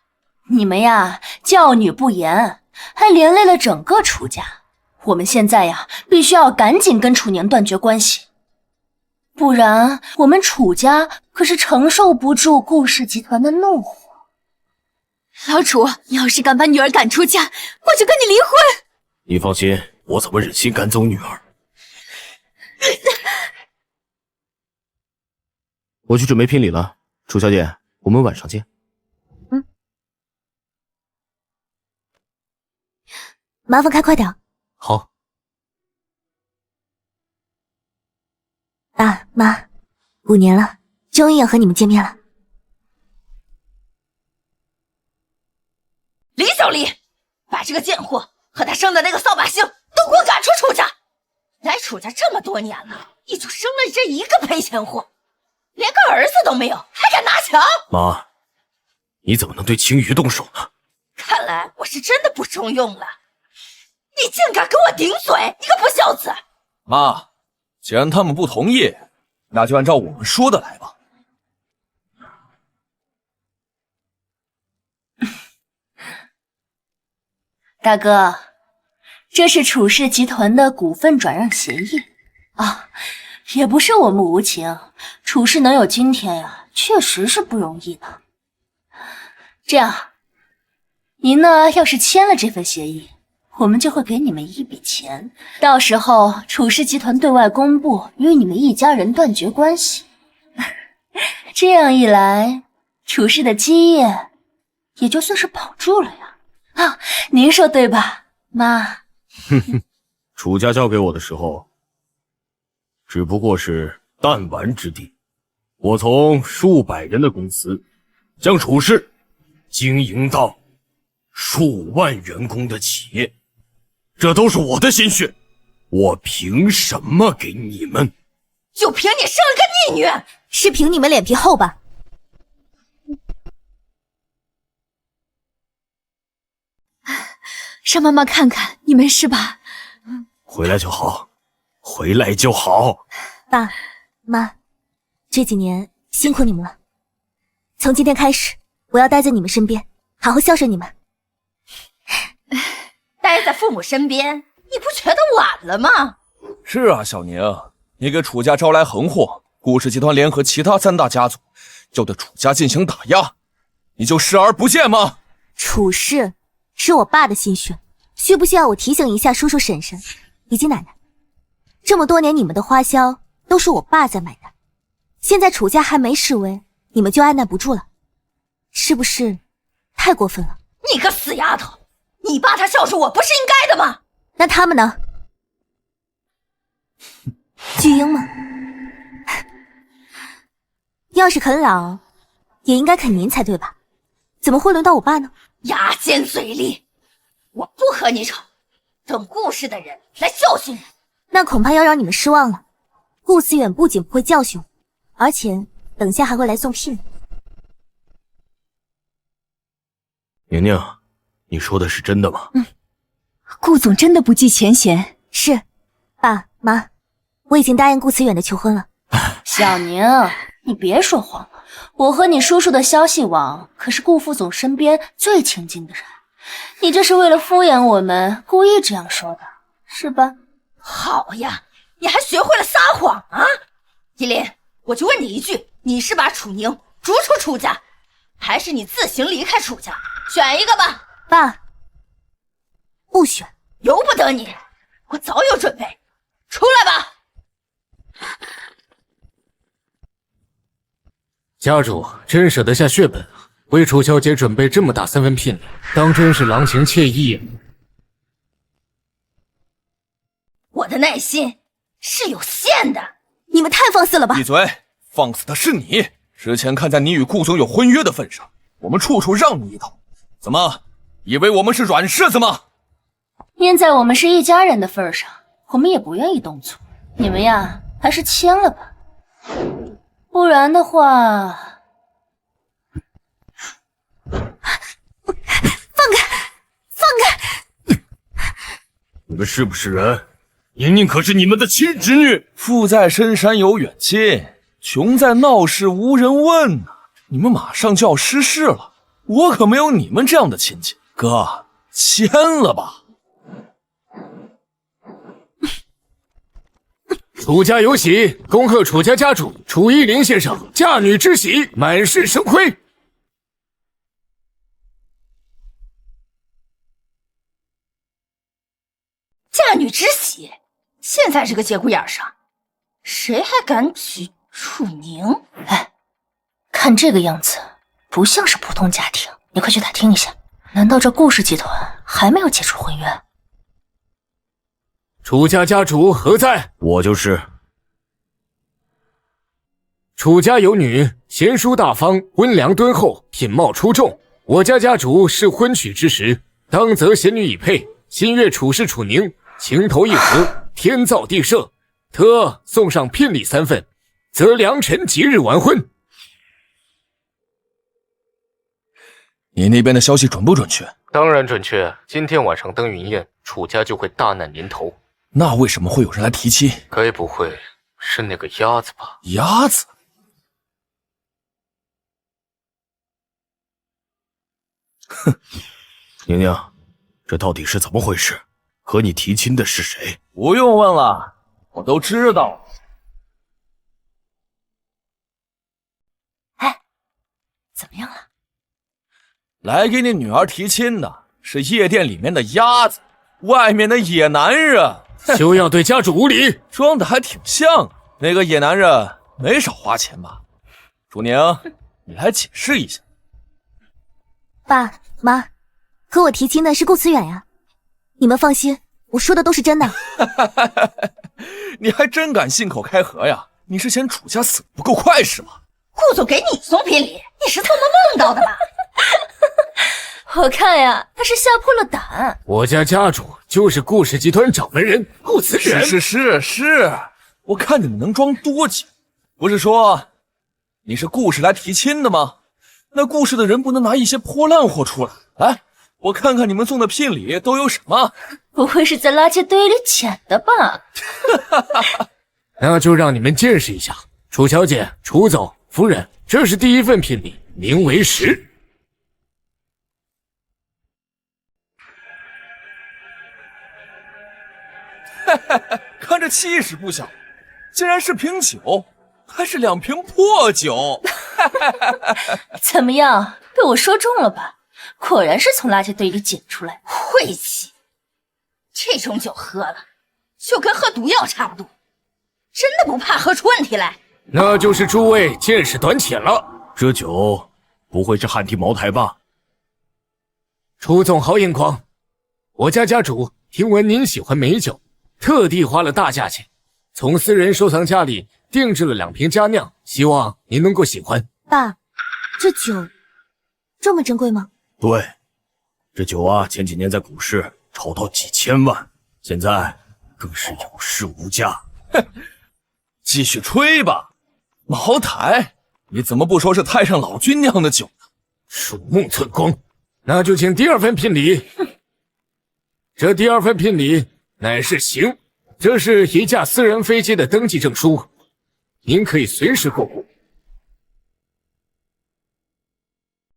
你们呀教女不严，还连累了整个楚家。我们现在呀必须要赶紧跟楚宁断绝关系，不然我们楚家可是承受不住顾氏集团的怒火。老楚，你要是敢把女儿赶出家，我就跟你离婚。你放心，我怎么忍心赶走女儿？我去准备聘礼了，楚小姐，我们晚上见。麻烦开快点。好。爸妈，5年了，终于要和你们见面了。李小丽，把这个贱货和他生的那个扫把星都给我赶出楚家！来楚家这么多年了，也就生了这一个赔钱货，连个儿子都没有，还敢拿强！妈，你怎么能对青鱼动手呢？看来我是真的不中用了，你竟敢跟我顶嘴，你个不孝子！妈，既然他们不同意，那就按照我们说的来吧。大哥，这是楚氏集团的股份转让协议啊，也不是我们无情，楚氏能有今天呀，确实是不容易的。这样，您呢要是签了这份协议，我们就会给你们一笔钱，到时候楚氏集团对外公布与你们一家人断绝关系，这样一来，楚氏的基业也就算是保住了呀。啊，您说对吧，妈？哼哼，楚家交给我的时候，只不过是弹丸之地。我从数百人的公司，将楚氏经营到数万员工的企业，这都是我的心血，我凭什么给你们？就凭你生了个逆女，是凭你们脸皮厚吧？让妈妈看看，你没事吧？回来就好，回来就好。爸妈，这几年辛苦你们了。从今天开始，我要待在你们身边，好好孝顺你们。待在父母身边，你不觉得晚了吗？是啊，小宁，你给楚家招来横祸，顾氏集团联合其他3大家族，要对楚家进行打压，你就视而不见吗？楚氏是我爸的心血，需不需要我提醒一下叔叔婶婶以及奶奶？这么多年你们的花销都是我爸在买单，现在楚家还没示威，你们就按捺不住了，是不是太过分了？你个死丫头，你爸他孝顺我不是应该的吗？那他们呢？巨婴吗？要是肯老，也应该肯您才对吧？怎么会轮到我爸呢？牙尖嘴利，我不和你吵，等顾氏的人来教训你。那恐怕要让你们失望了。顾思远不仅不会教训我，而且等下还会来送聘。宁宁，你说的是真的吗？顾总真的不计前嫌。是，爸妈，我已经答应顾思远的求婚了。小宁，你别说谎了，我和你叔叔的消息网可是顾副总身边最亲近的人，你这是为了敷衍我们，故意这样说的，是吧？好呀，你还学会了撒谎啊！依林，我就问你一句，你是把楚宁逐出楚家，还是你自行离开楚家？选一个吧。爸，不选。由不得你，我早有准备。出来吧。家主真舍得下血本啊，为楚小姐准备这么大3份聘礼，当真是郎情妾意啊。我的耐心是有限的。你们太放肆了吧！闭嘴！放肆的是你。之前看在你与顾总有婚约的份上，我们处处让你一头。怎么，以为我们是软柿子吗？念在我们是一家人的份上，我们也不愿意动粗。你们呀，还是签了吧，不然的话……放开！你们是不是人？宁宁可是你们的亲侄女。富在深山有远亲，穷在闹市无人问呐。你们马上就要失势了，我可没有你们这样的亲戚。哥，签了吧。楚家有喜，恭贺楚家家主楚依林先生嫁女之喜，满室生辉。嫁女之喜，现在这个节骨眼上，谁还敢娶楚宁？哎，看这个样子，不像是普通家庭。你快去打听一下，难道这顾氏集团还没有解除婚约？楚家家主何在？我就是。楚家有女，贤淑大方，温良敦厚，品貌出众。我家家主是婚娶之时，当择贤女以配。心悦楚氏楚宁，情投意合，天造地设。特送上聘礼3份，择良辰吉日完婚。你那边的消息准不准确？当然准确，今天晚上登云宴，楚家就会大难临头。那为什么会有人来提亲？该不会是那个鸭子吧？鸭子？哼，宁宁，这到底是怎么回事？和你提亲的是谁？不用问了，我都知道。哎，怎么样了？来给你女儿提亲的是夜店里面的鸭子，外面的野男人。休要对家主无礼！装的还挺像。那个野男人没少花钱吧？楚宁，你来解释一下。爸妈，和我提亲的是顾思远呀。你们放心，我说的都是真的。你还真敢信口开河呀？你是嫌楚家死不够快是吗？顾总给你送聘礼，你是做梦梦到的吧？我看呀，他是吓破了胆。我家家主就是顾氏集团掌门人顾思远。是，我看你们能装多久？不是说你是顾氏来提亲的吗？那顾氏的人不能拿一些破烂货出来。来，我看看你们送的聘礼都有什么。不会是在垃圾堆里捡的吧？那就让你们见识一下，楚小姐、楚总、夫人，这是第1份聘礼，名为10。看这气势不小，竟然是瓶酒，还是2瓶破酒。怎么样，被我说中了吧？果然是从垃圾堆里捡出来。晦气，这种酒喝了就跟喝毒药差不多，真的不怕喝出问题来？那就是诸位见识短浅了。这酒不会是汉地茅台吧？楚总好眼光，我家家主听闻您喜欢美酒，特地花了大价钱，从私人收藏家里定制了2瓶佳酿，希望您能够喜欢。爸，这酒这么珍贵吗？对，这酒啊，前几年在股市炒到几千万，现在更是有市无价。继续吹吧，茅台，你怎么不说是太上老君酿的酒呢？鼠目寸光，那就请第二份聘礼。这第二份聘礼乃是行，这是一架私人飞机的登记证书，您可以随时过户。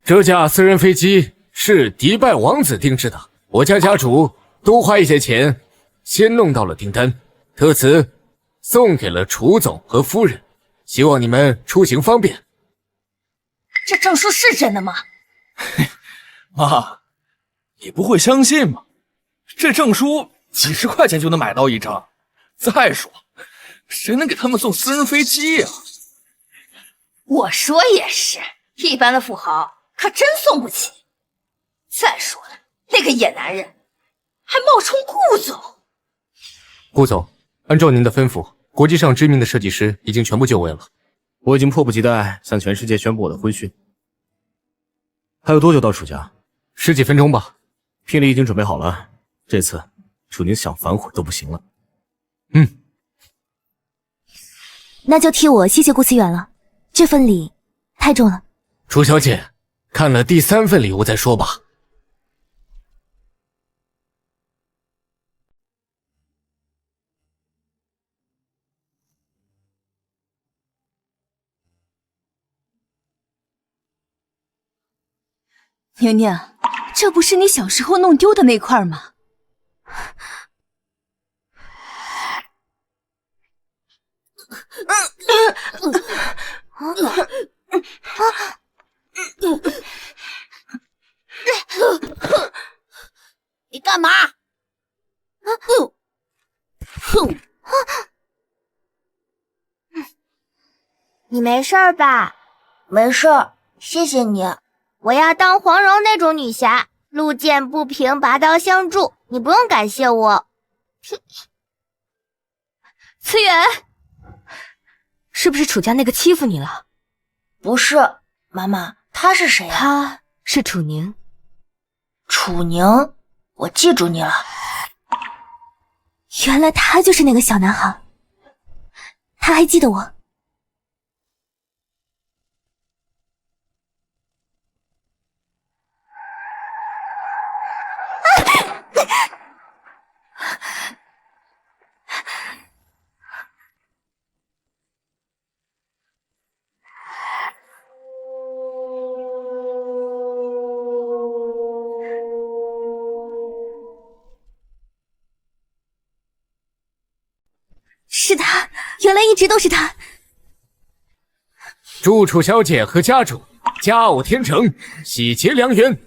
这架私人飞机是迪拜王子定制的，我家家主多花一些钱先弄到了订单，特此送给了楚总和夫人，希望你们出行方便。这证书是真的吗？妈，你不会相信吗？这证书几十块钱就能买到一张。再说，谁能给他们送私人飞机呀？我说也是，一般的富豪可真送不起。再说了，那个野男人还冒充顾总。顾总，按照您的吩咐，国际上知名的设计师已经全部就位了。我已经迫不及待向全世界宣布我的婚讯。还有多久到楚家？10几分钟吧。聘礼已经准备好了，这次楚宁想反悔都不行了。那就替我谢谢顾思远了，这份礼太重了。楚小姐，看了第3份礼物再说吧。宁宁，这不是你小时候弄丢的那块吗？你干嘛？你没事吧？没事，谢谢你。我要当黄蓉那种女侠，路见不平拔刀相助，你不用感谢我。思远，是不是楚家那个欺负你了？不是，妈妈，他是谁啊？他是楚宁。楚宁，我记住你了。原来他就是那个小男孩，他还记得我。是他，原来一直都是他。祝楚小姐和家主佳偶天成，喜结良缘。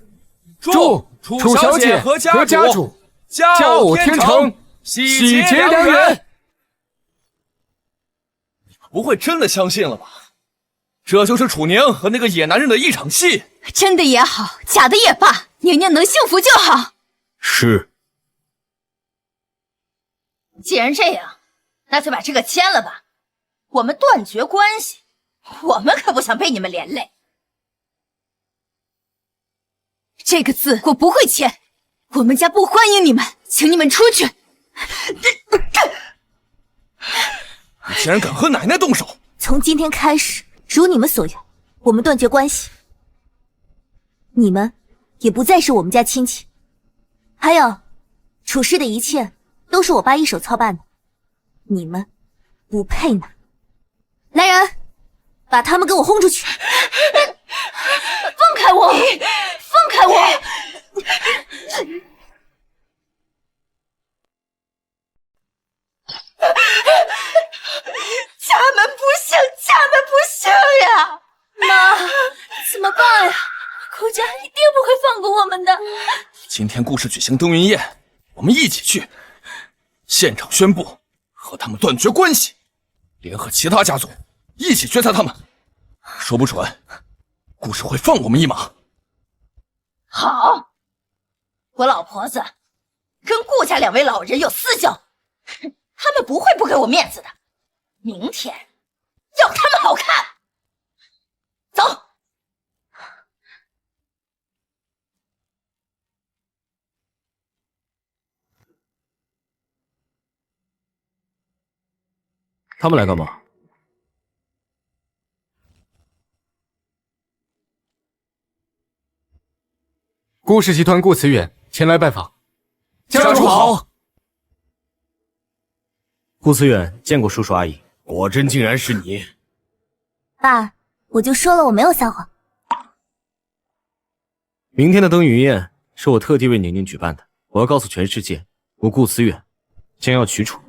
祝楚小姐和家主佳偶天成，喜结良缘。你们不会真的相信了吧？这就是楚宁和那个野男人的一场戏。真的也好，假的也罢，宁宁能幸福就好。是。既然这样，那就把这个签了吧，我们断绝关系，我们可不想被你们连累。这个字我不会签，我们家不欢迎你们，请你们出去。你竟然敢和奶奶动手！从今天开始，如你们所愿，我们断绝关系，你们也不再是我们家亲戚。还有，楚师的一切都是我爸一手操办的，你们不配拿。来人，把他们给我轰出去！放开我！放开我！家门不幸，家门不幸呀！妈，怎么办呀？顾家一定不会放过我们的。今天顾氏举行登云宴，我们一起去，现场宣布和他们断绝关系，联合其他家族一起决裁他们。说不准，顾氏会放我们一马。好，我老婆子跟顾家2位老人有私交，他们不会不给我面子的。明天要他们好看。走。他们来干嘛？顾氏集团顾慈远前来拜访。家主好。顾慈远见过叔叔阿姨，果真竟然是你。爸，我就说了我没有撒谎。明天的灯云宴是我特地为宁宁举办的，我要告诉全世界，我顾慈远将要娶楚。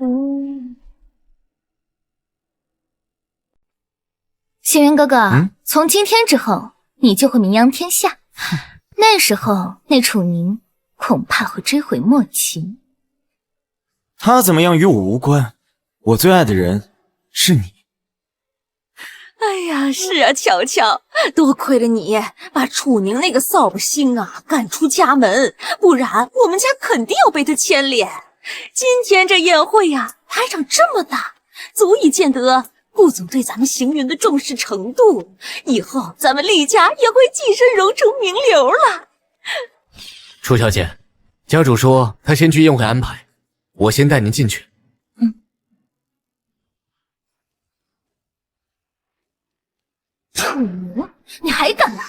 星云哥哥，从今天之后，你就会名扬天下。那时候，那楚宁恐怕会追悔莫及。他怎么样与我无关，我最爱的人是你。哎呀，是啊，乔乔，多亏了你把楚宁那个扫把星啊赶出家门，不然我们家肯定要被他牵连。今天这宴会呀，排场这么大，足以见得顾总对咱们行云的重视程度。以后咱们厉家也会跻身荣城名流了。楚小姐，家主说他先去宴会安排，我先带您进去。楚宁，你还敢来？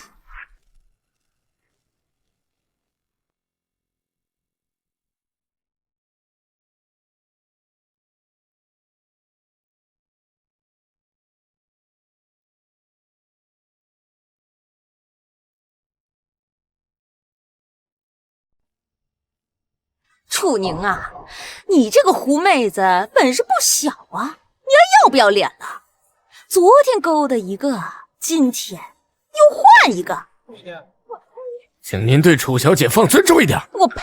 楚宁啊，你这个狐妹子本事不小啊，你还要不要脸了？昨天勾搭一个，今天又换一个。请您对楚小姐放尊重一点。我呸！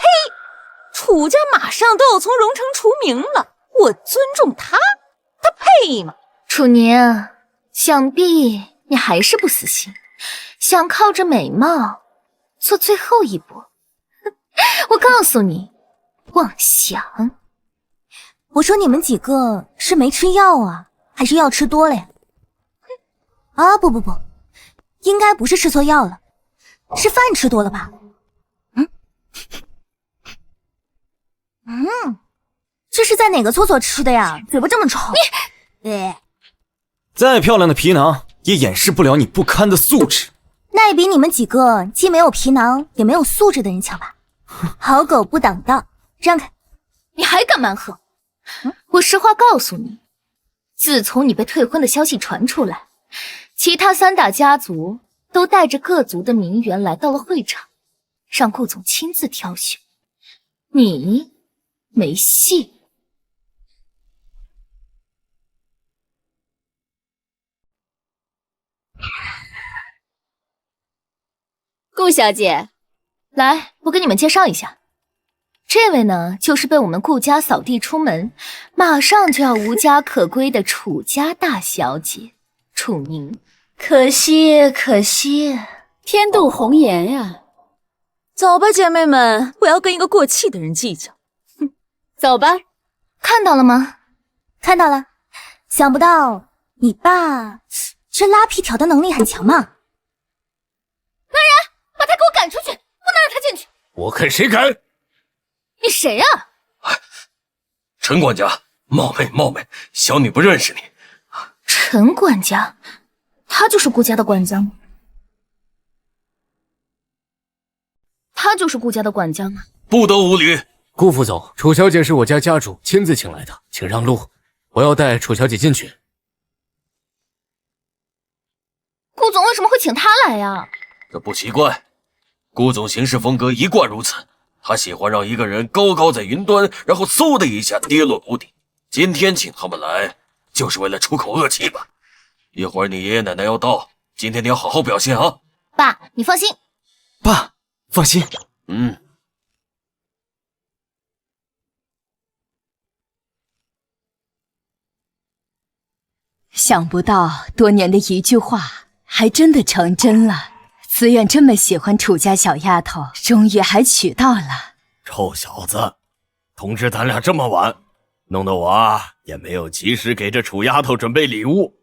楚家马上都要从荣城除名了，我尊重他，他配吗？楚宁，想必你还是不死心，想靠着美貌做最后一步。我告诉你，妄想！我说你们几个是没吃药啊，还是药吃多了呀？啊，不，应该不是吃错药了，是饭吃多了吧？这是在哪个厕所吃的呀？嘴巴这么臭！再漂亮的皮囊也掩饰不了你不堪的素质。那也比你们几个既没有皮囊也没有素质的人强吧？好狗不挡道，让开！你还敢蛮横？我实话告诉你，自从你被退婚的消息传出来，其他3大家族都带着各族的名媛来到了会场，让顾总亲自挑选。你没戏。顾小姐，来，我给你们介绍一下，这位呢，就是被我们顾家扫地出门，马上就要无家可归的楚家大小姐楚宁。可惜，天妒红颜呀！走吧，姐妹们，不要跟一个过气的人计较。走吧。看到了吗？看到了。想不到你爸这拉皮条的能力很强嘛。来人，把他给我赶出去，不能让他进去。我看谁敢！你谁呀？陈管家，冒昧，小女不认识你。陈管家，他就是顾家的管家吗？他就是顾家的管家吗？不得无礼！顾副总，楚小姐是我家家主亲自请来的，请让路，我要带楚小姐进去。顾总为什么会请她来呀？这不奇怪，顾总行事风格一贯如此，他喜欢让一个人高高在云端，然后嗖的一下跌落谷底。今天请他们来，就是为了出口恶气吧？一会儿你爷爷奶奶要到，今天你要好好表现啊！爸，你放心。爸，放心。想不到多年的一句话还真的成真了。慈远这么喜欢楚家小丫头，终于还娶到了。臭小子，通知咱俩这么晚，弄得我也没有及时给这楚丫头准备礼物。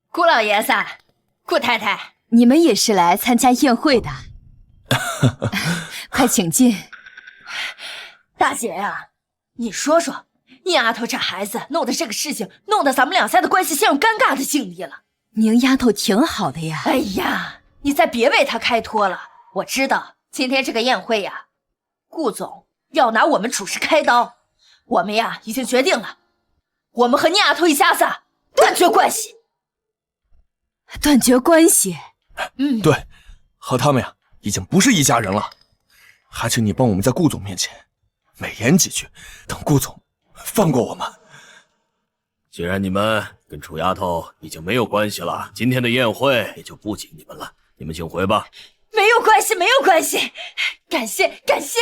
顾老爷子，顾太太，你们也是来参加宴会的。快请进。大姐呀，你说说，你丫头这孩子弄的这个事情，弄得咱们两家的关系陷入尴尬的境地了。宁丫头挺好的呀。哎呀，你再别为她开脱了。我知道今天这个宴会呀，顾总要拿我们楚氏开刀，我们呀已经决定了，我们和你丫头一家子断绝关系。断绝关系？对，和他们呀已经不是一家人了。还请你帮我们在顾总面前美言几句，等顾总放过我们。既然你们跟楚丫头已经没有关系了，今天的宴会也就不请你们了，你们请回吧。没有关系，没有关系，感谢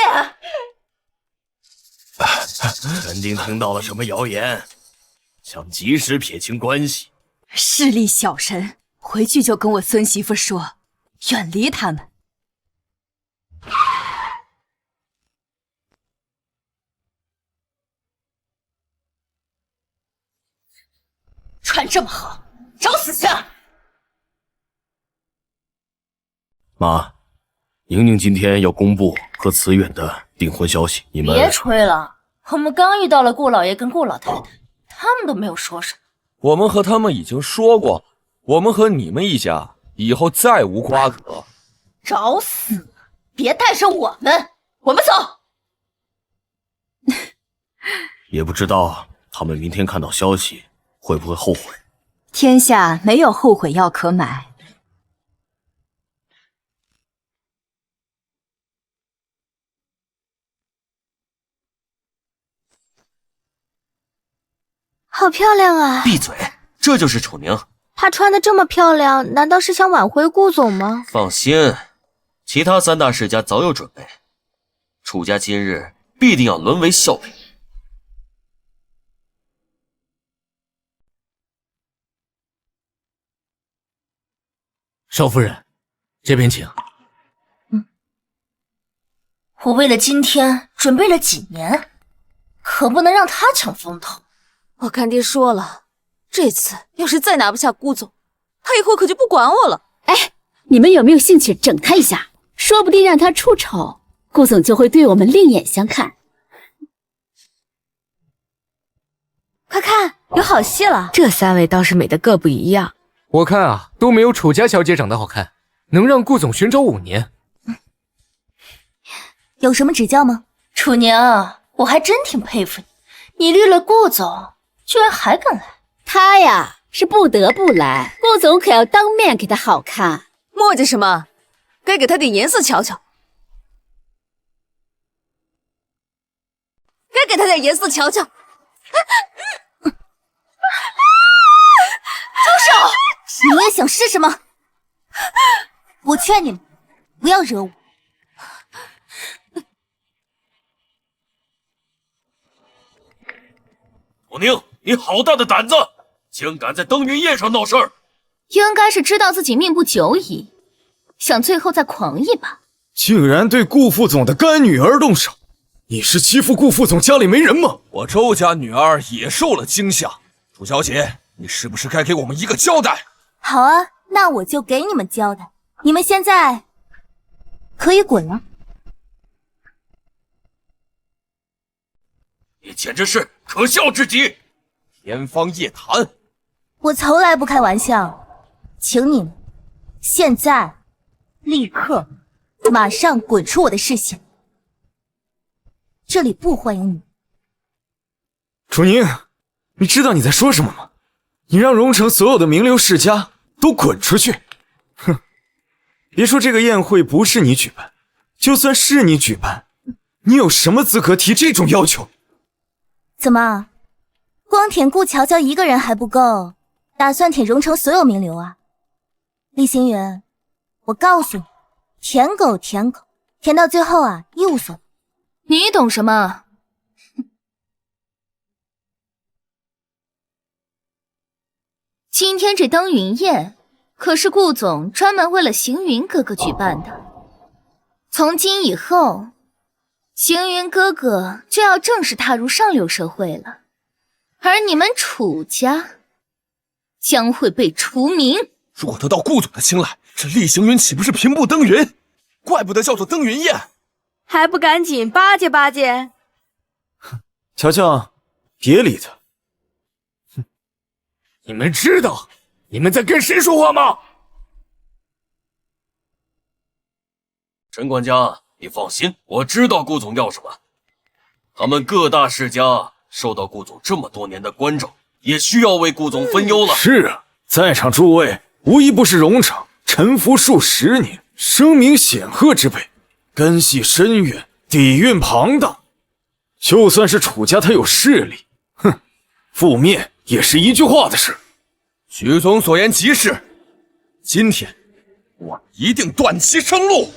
啊！肯定听到了什么谣言，想及时撇清关系。势利小人，回去就跟我孙媳妇说，远离他们。穿这么好，找死去！妈，宁宁今天要公布和慈远的订婚消息，你们别吹了，我们刚遇到了顾老爷跟顾老太太，他们都没有说什么。我们和他们已经说过，我们和你们一家以后再无瓜葛。找死！别带上我们，我们走。也不知道他们明天看到消息会不会后悔。天下没有后悔药可买。好漂亮啊！闭嘴，这就是楚宁。她穿的这么漂亮，难道是想挽回顾总吗？放心，其他3大世家早有准备，楚家今日必定要沦为笑柄。少夫人，这边请。我为了今天准备了几年，可不能让他抢风头。我干爹说了，这次要是再拿不下顾总，他以后可就不管我了。哎，你们有没有兴趣整他一下？说不定让他出丑，顾总就会对我们另眼相看。快看，有好戏了！这3位倒是美得各不一样。我看啊，都没有楚家小姐长得好看，能让顾总寻找5年。有什么指教吗？楚宁，我还真挺佩服你，你绿了顾总，居然还敢来。他呀是不得不来，顾总可要当面给他好看。磨叽什么？该给他点颜色瞧瞧。该给他点颜色瞧瞧。住手！你也想是什么？我劝你们不要惹我。楚宁，你好大的胆子，竟敢在登云宴上闹事儿！应该是知道自己命不久矣，想最后再狂一把。竟然对顾副总的干女儿动手，你是欺负顾副总家里没人吗？我周家女儿也受了惊吓，楚小姐，你是不是该给我们一个交代？好啊，那我就给你们交代。你们现在可以滚了。你简直是可笑至极！天方夜谭！我从来不开玩笑，请你们现在立刻马上滚出我的视线，这里不欢迎你。楚宁，你知道你在说什么吗？你让荣城所有的名流世家都滚出去！哼，别说这个宴会不是你举办，就算是你举办，你有什么资格提这种要求？怎么，光舔顾乔乔一个人还不够，打算舔荣城所有名流啊？厉星云，我告诉你，舔狗舔狗，舔到最后啊，一无所得。你懂什么？今天这登云宴可是顾总专门为了行云哥哥举办的，从今以后，行云哥哥就要正式踏入上流社会了，而你们楚家将会被除名。如果得到顾总的青睐，这厉行云岂不是平步登云？怪不得叫做登云宴，还不赶紧巴结巴结！乔乔，别理他。你们知道你们在跟谁说话吗？陈管家，你放心，我知道顾总要什么。他们各大世家受到顾总这么多年的关照，也需要为顾总分忧了。是啊，在场诸位无一不是荣城沉浮数10年、声名显赫之辈，根系深远，底蕴庞大。就算是楚家他有势力，覆灭也是一句话的事。徐总所言极是，今天我一定断其生路。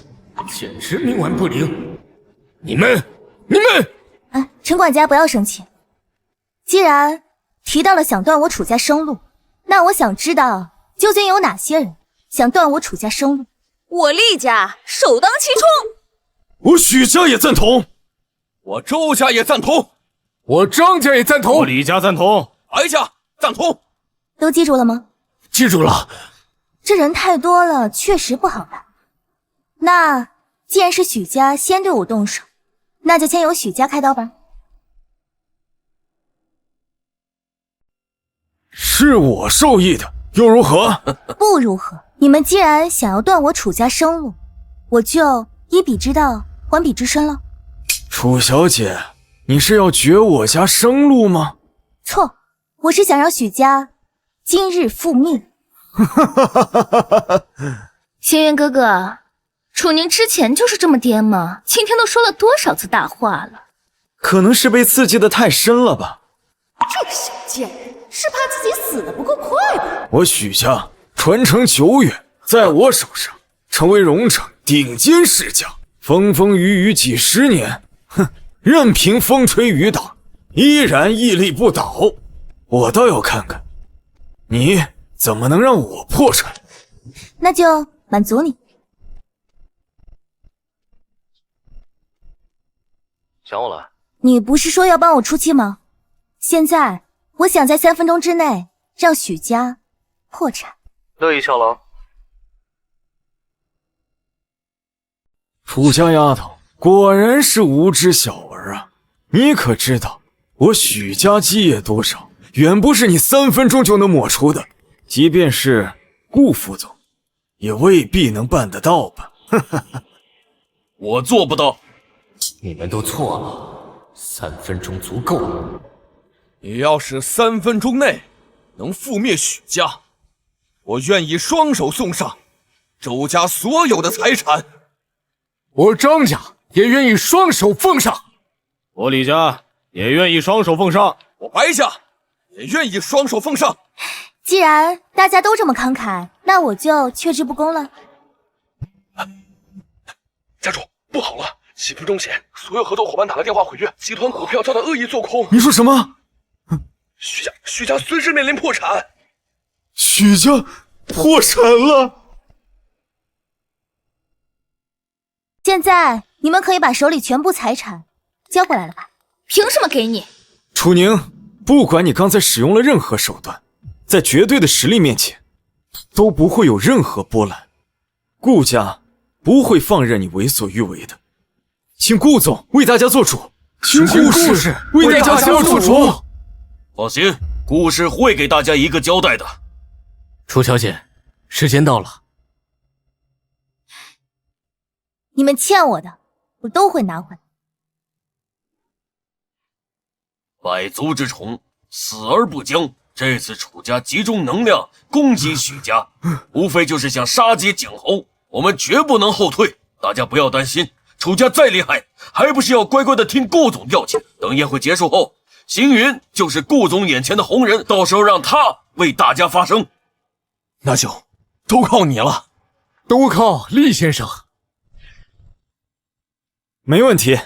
简直冥顽不灵！你们！陈管家不要生气。既然提到了想断我楚家生路，那我想知道究竟有哪些人想断我楚家生路。我厉家首当其冲。我许家也赞同，我周家也赞同，我张家也赞同，我李家赞同，白家赞同。都记住了吗？记住了。这人太多了，确实不好办。那既然是许家先对我动手，那就先由许家开刀吧。是我受益的，又如何？不如何？你们既然想要断我楚家生路，我就以彼之道还彼之身了。楚小姐，你是要绝我家生路吗？错，我是想让许家今日覆灭。轩辕哥哥，楚宁之前就是这么颠吗？今天都说了多少次大话了？可能是被刺激的太深了吧。这个小贱人是怕自己死得不够快吧？我许家传承久远，在我手上成为荣城顶尖世家，风风雨雨几10年，任凭风吹雨打，依然屹立不倒。我倒要看看，你怎么能让我破产？那就满足你。想我了？你不是说要帮我出气吗？现在我想在3分钟之内让许家破产。乐意效劳。楚家丫头果然是无知小儿啊！你可知道我许家基业多少，远不是你3分钟就能抹除的。即便是顾副总，也未必能办得到吧？我做不到。你们都错了，3分钟足够了。你要是3分钟内能覆灭许家，我愿意双手送上周家所有的财产。我张家也愿意双手奉上。我李家也愿意双手奉上。我白家也愿意双手奉上。既然大家都这么慷慨，那我就却之不恭了。家主，不好了！7分钟前，所有合作伙伴打了电话毁约，集团股票遭到恶意做空。你说什么？许家随时面临破产。许家破产了。现在你们可以把手里全部财产交过来了吧？凭什么给你？楚宁，不管你刚才使用了任何手段，在绝对的实力面前，都不会有任何波澜。顾家不会放任你为所欲为的。请顾总为大家做主，请顾氏为大家做主。放心，顾氏会给大家一个交代的。楚小姐，时间到了。你们欠我的，我都会拿回来。百足之虫，死而不僵。这次楚家集中能量攻击许家，无非就是想杀鸡儆猴，我们绝不能后退。大家不要担心，楚家再厉害，还不是要乖乖的听顾总调遣。等宴会结束后，星云就是顾总眼前的红人，到时候让他为大家发声。那就都靠你了，都靠厉先生。没问题。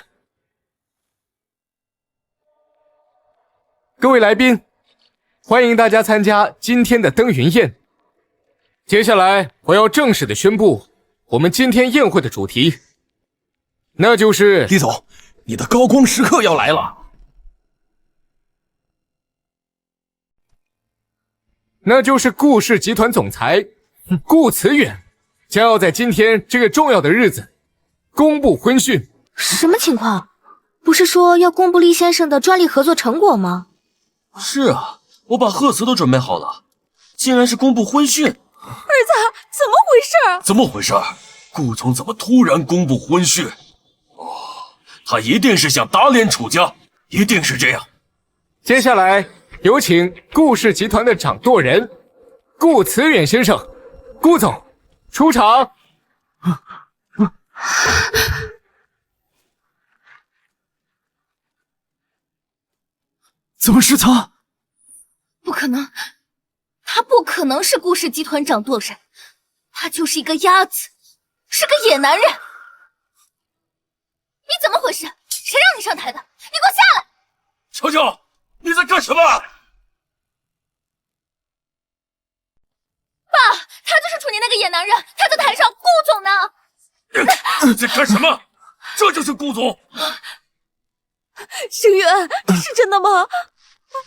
各位来宾，欢迎大家参加今天的登云宴。接下来我要正式的宣布我们今天宴会的主题，那就是李总，你的高光时刻要来了。那就是顾氏集团总裁顾慈远将要在今天这个重要的日子公布婚讯。什么情况？不是说要公布厉先生的专利合作成果吗？是啊，我把贺词都准备好了，竟然是公布婚讯。儿子，怎么回事？怎么回事？顾总怎么突然公布婚讯？他一定是想打脸楚家，一定是这样。接下来有请顾氏集团的掌舵人顾慈远先生，顾总出场。怎么是他？不可能，他不可能是顾氏集团掌舵人，他就是一个鸭子，是个野男人。你怎么回事？谁让你上台的？你给我下来！乔乔，你在干什么？爸，他就是楚宁那个野男人，他在台上，顾总呢？你在干什么？这就是顾总。星远，这是真的吗？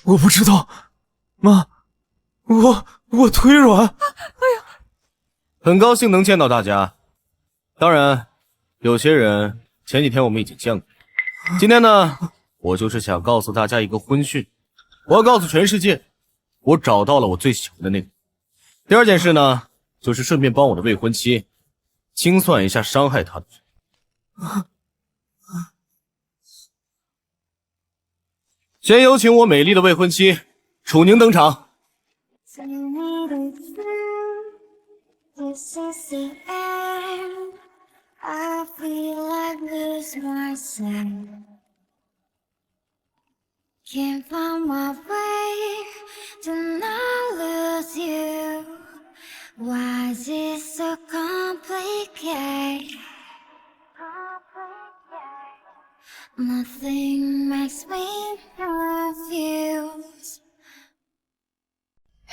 我不知道，妈，我腿软。哎呀，很高兴能见到大家。当然，有些人前几天我们已经见过。今天呢，我就是想告诉大家一个婚讯，我要告诉全世界，我找到了我最喜欢的那个。第二件事呢，就是顺便帮我的未婚妻清算一下伤害她的罪。先有请我美丽的未婚妻楚宁登场。I feel like lose myself. Can't find my way to not lose you. Why is it so complicated? Nothing makes me confused.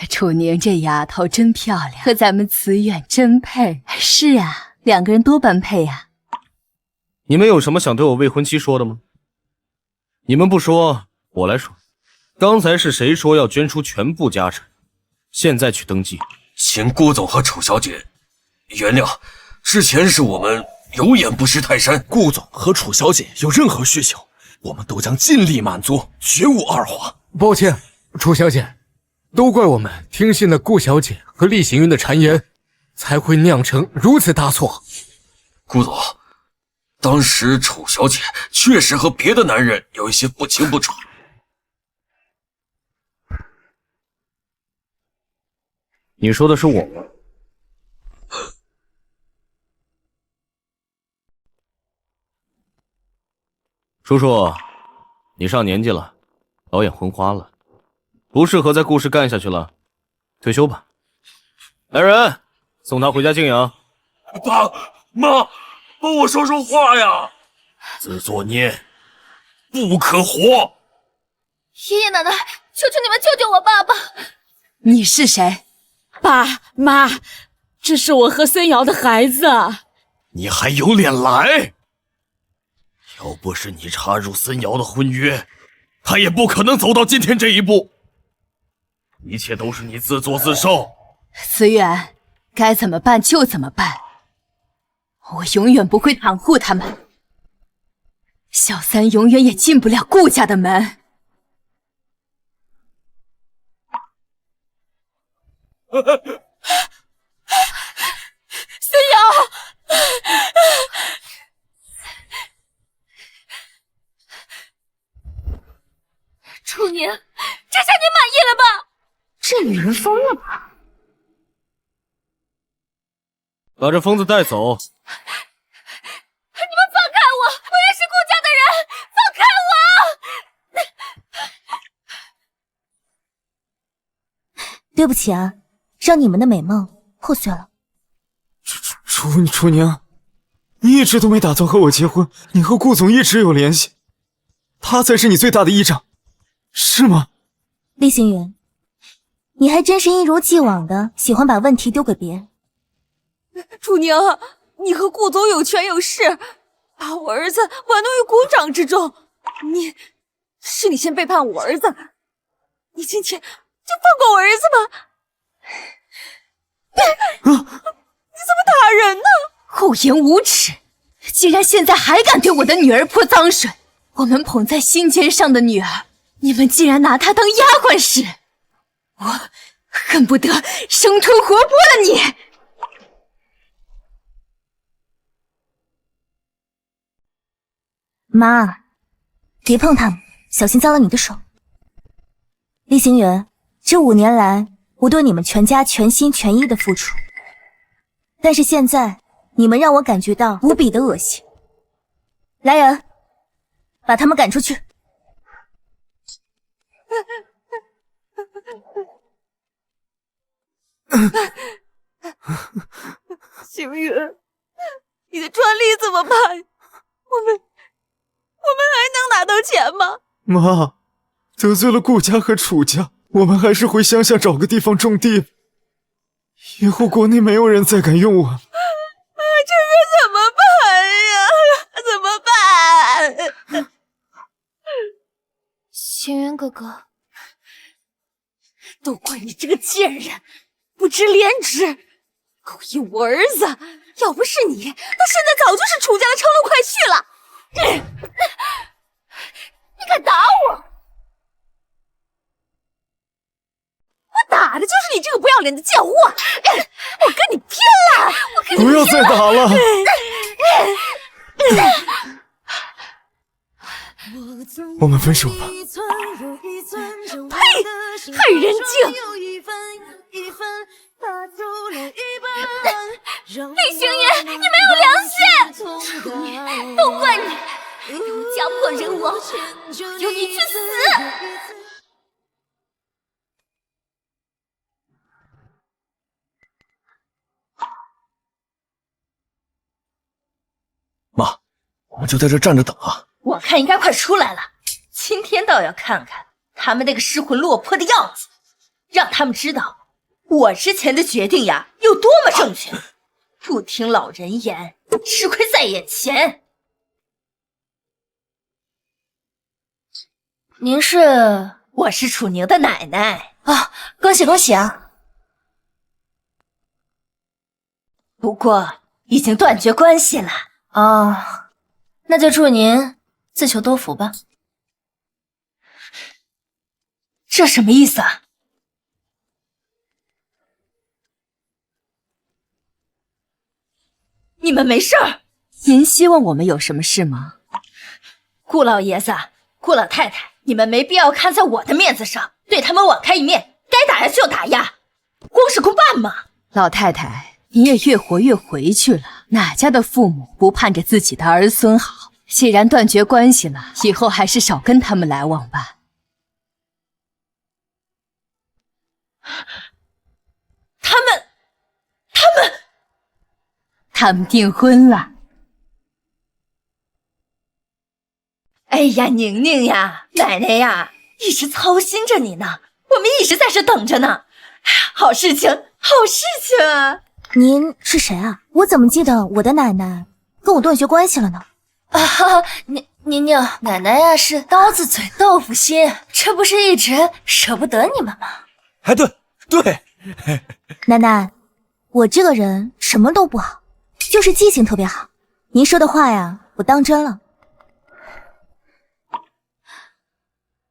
楚宁这丫头真漂亮，和咱们慈远真配。是啊，两个人多般配啊。你们有什么想对我未婚妻说的吗？你们不说，我来说。刚才是谁说要捐出全部家产？现在去登记。请顾总和楚小姐原谅，之前是我们有眼不识泰山。顾总和楚小姐有任何需求，我们都将尽力满足，绝无二话。抱歉，楚小姐，都怪我们听信了顾小姐和厉行云的谗言，才会酿成如此大错。顾总，当时楚小姐确实和别的男人有一些不清不楚。你说的是我吗？叔叔，你上年纪了，老眼昏花了，不适合在顾氏干下去了，退休吧。来人，送他回家静养。爸妈，帮我说说话呀！自作孽，不可活！爷爷奶奶，求求你们救救我爸爸！你是谁？爸妈，这是我和孙瑶的孩子。你还有脸来？要不是你插入孙瑶的婚约，他也不可能走到今天这一步。一切都是你自作自受。慈远，该怎么办就怎么办，我永远不会袒护他们。小三永远也进不了顾家的门。孙瑶，楚宁，这下你满意了吧？这女人疯了吧？把这疯子带走。你们放开我！我也是顾家的人，放开我！对不起啊，让你们的美梦破碎了。楚宁，你一直都没打算和我结婚，你和顾总一直有联系，他才是你最大的依仗，是吗？厉行云，你还真是一如既往的喜欢把问题丢给别人。楚宁，你和顾总有权有势，把我儿子玩弄于股掌之中，是你先背叛我儿子，你今天就放过我儿子吗？你怎么打人呢？厚颜无耻，竟然现在还敢对我的女儿泼脏水！我们捧在心尖上的女儿，你们竟然拿她当丫鬟使，我恨不得生吞活剥了你！妈，别碰他们，小心脏了你的手。厉行远，这5年来，我对你们全家全心全意的付出，但是现在你们让我感觉到无比的恶心。来人，把他们赶出去。行远，你的专利怎么办？我们还能拿到钱吗？妈，得罪了顾家和楚家，我们还是回乡下找个地方种地。以后国内没有人再敢用我们。这可怎么办呀？怎么办？轩辕哥哥，都怪你这个贱人，不知廉耻，勾引我儿子。要不是你，他现在早就是楚家的乘龙快婿了。你敢打我？我打的就是你这个不要脸的贱货！我跟你拼了！不要再打了！我们分手吧。呸！害人精！厉行远，你没有良心！楚女，都怪你！你家破人亡，由你去死！妈，我们就在这站着等啊。我看应该快出来了，今天倒要看看他们那个失魂落魄的样子，让他们知道我之前的决定呀有多么正确，不听老人言，吃亏在眼前。您是？我是楚宁的奶奶啊，恭喜恭喜啊！不过已经断绝关系了。哦，那就祝您自求多福吧。这什么意思啊？你们没事儿？您希望我们有什么事吗？顾老爷子，顾老太太，你们没必要看在我的面子上对他们网开一面，该打呀就打呀，公事公办嘛。老太太，你也越活越回去了，哪家的父母不盼着自己的儿孙好？既然断绝关系了，以后还是少跟他们来往吧。他们订婚了。哎呀，宁宁呀，奶奶呀，一直操心着你呢，我们一直在这等着呢。好事情，好事情啊！您是谁啊？我怎么记得我的奶奶跟我断绝关系了呢？啊，宁宁，奶奶呀是刀子嘴豆腐心，这不是一直舍不得你们吗？哎，对，奶奶，我这个人什么都不好，就是记性特别好。您说的话呀，我当真了。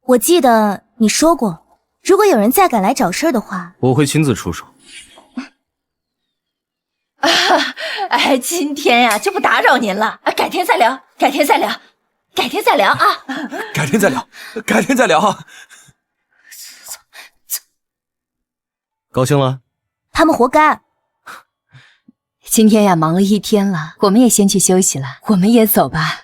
我记得你说过，如果有人再敢来找事儿的话，我会亲自出手。哎，今天呀就不打扰您了，改天再聊啊！改天再聊啊！高兴了？他们活该。今天呀忙了一天了，我们也先去休息了，我们也走吧。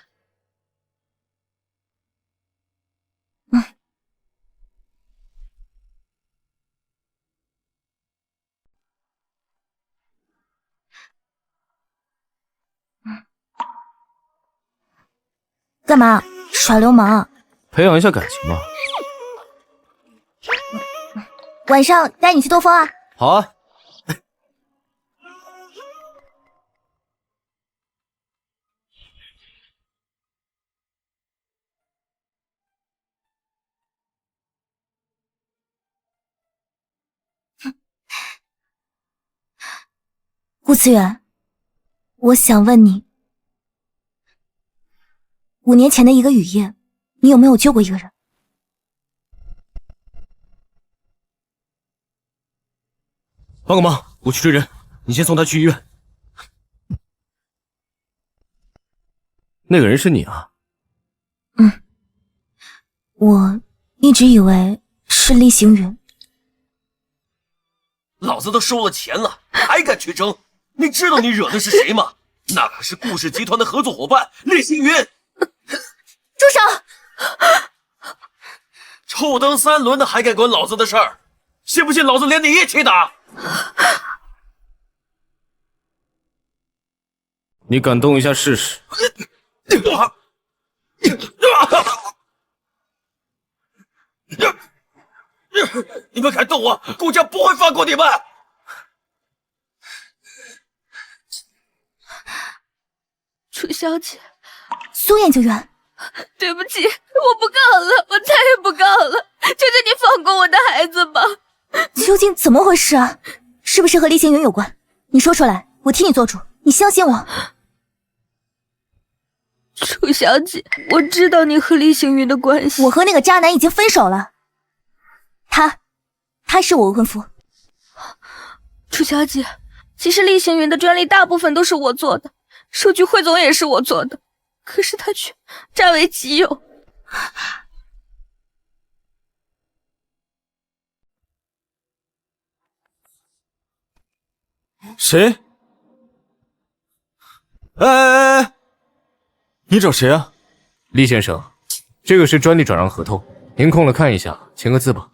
干嘛耍流氓？培养一下感情嘛。晚上带你去兜风啊！好啊。顾思远，我想问你，5年前的一个雨夜，你有没有救过一个人？帮个忙，我去追人，你先送他去医院。那个人是你啊？我一直以为是厉行云。老子都收了钱了，还敢去争？你知道你惹的是谁吗？那可是顾氏集团的合作伙伴厉行云。住手！臭蹬3轮的还敢管老子的事儿？信不信老子连你一起打？你敢动一下试试？你们敢动我，顾家不会放过你们！楚小姐，苏研究员，对不起，我不告了，我再也不告了，求求你放过我的孩子吧！究竟怎么回事啊？是不是和厉行云有关？你说出来，我替你做主，你相信我。楚小姐，我知道你和厉行云的关系。我和那个渣男已经分手了，他是我未婚夫。楚小姐，其实厉行云的专利大部分都是我做的，数据汇总也是我做的，可是他却占为己有。谁？哎，你找谁啊？厉先生，这个是专利转让合同，您空了看一下，签个字吧。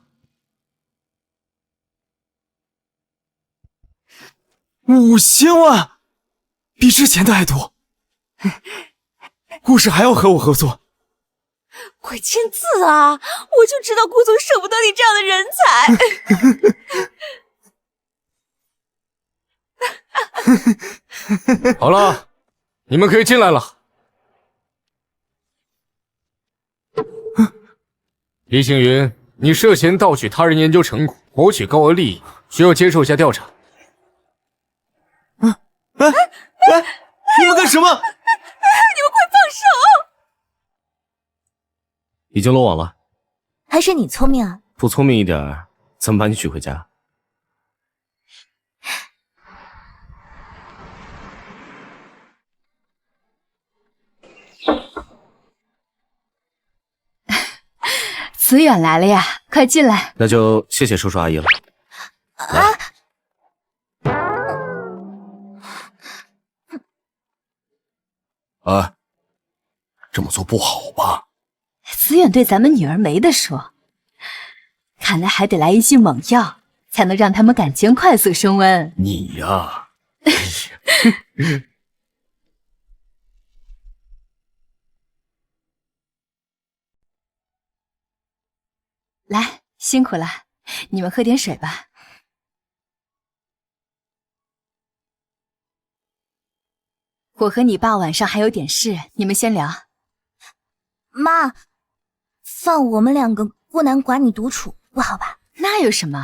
5000万，比之前的还多。顾氏还要和我合作，快签字啊！我就知道顾总舍不得你这样的人才。好了，你们可以进来了。厉行云，你涉嫌盗取他人研究成果，谋取高额利益，需要接受一下调查。你们干什么？你们快放手！已经落网了。还是你聪明啊！不聪明一点，怎么把你娶回家？子远来了呀，快进来。那就谢谢叔叔阿姨了。哎，这么做不好吧？子远对咱们女儿没得说，看来还得来一剂猛药，才能让他们感情快速升温。你呀，来，辛苦了，你们喝点水吧。我和你爸晚上还有点事，你们先聊。妈，放我们2个孤男寡女独处不好吧？那有什么？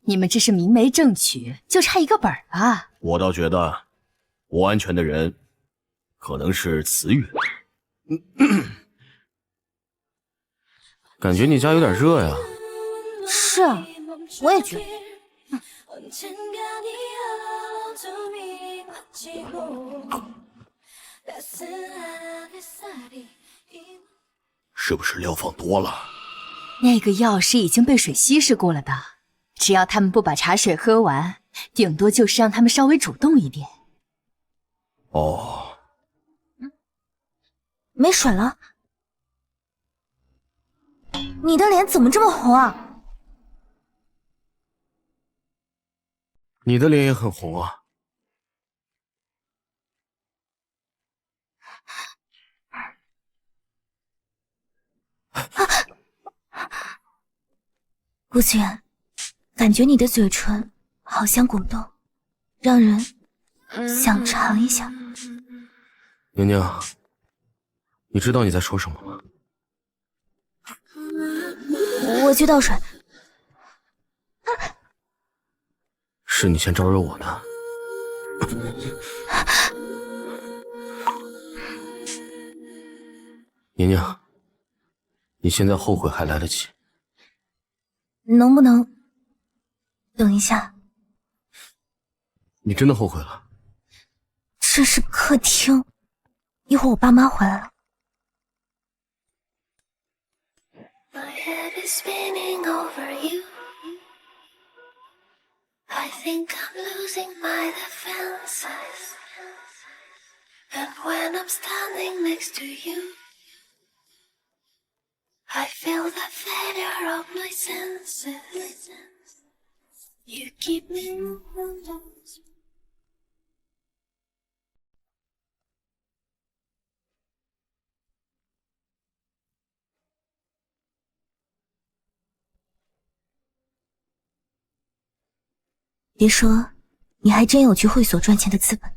你们这是明媒正娶，就差一个本儿啊！我倒觉得，不安全的人可能是子远。感觉你家有点热呀。是啊，我也觉得。是不是料放多了？那个药是已经被水稀释过了的，只要他们不把茶水喝完，顶多就是让他们稍微主动一点。哦，没水了？你的脸怎么这么红啊？你的脸也很红啊。顾子远，感觉你的嘴唇好像果冻，让人想尝一下。宁宁，你知道你在说什么吗？我去倒水。是你先招惹我的。宁宁，你现在后悔还来得及。能不能等一下？你真的后悔了？这是客厅，一会儿我爸妈回来了。My head is spinning over you. I think I'm losing my defenses. And when I'm standing next to you, I feel the failure of my senses. You keep me moving. 别说，你还真有去会所赚钱的资本。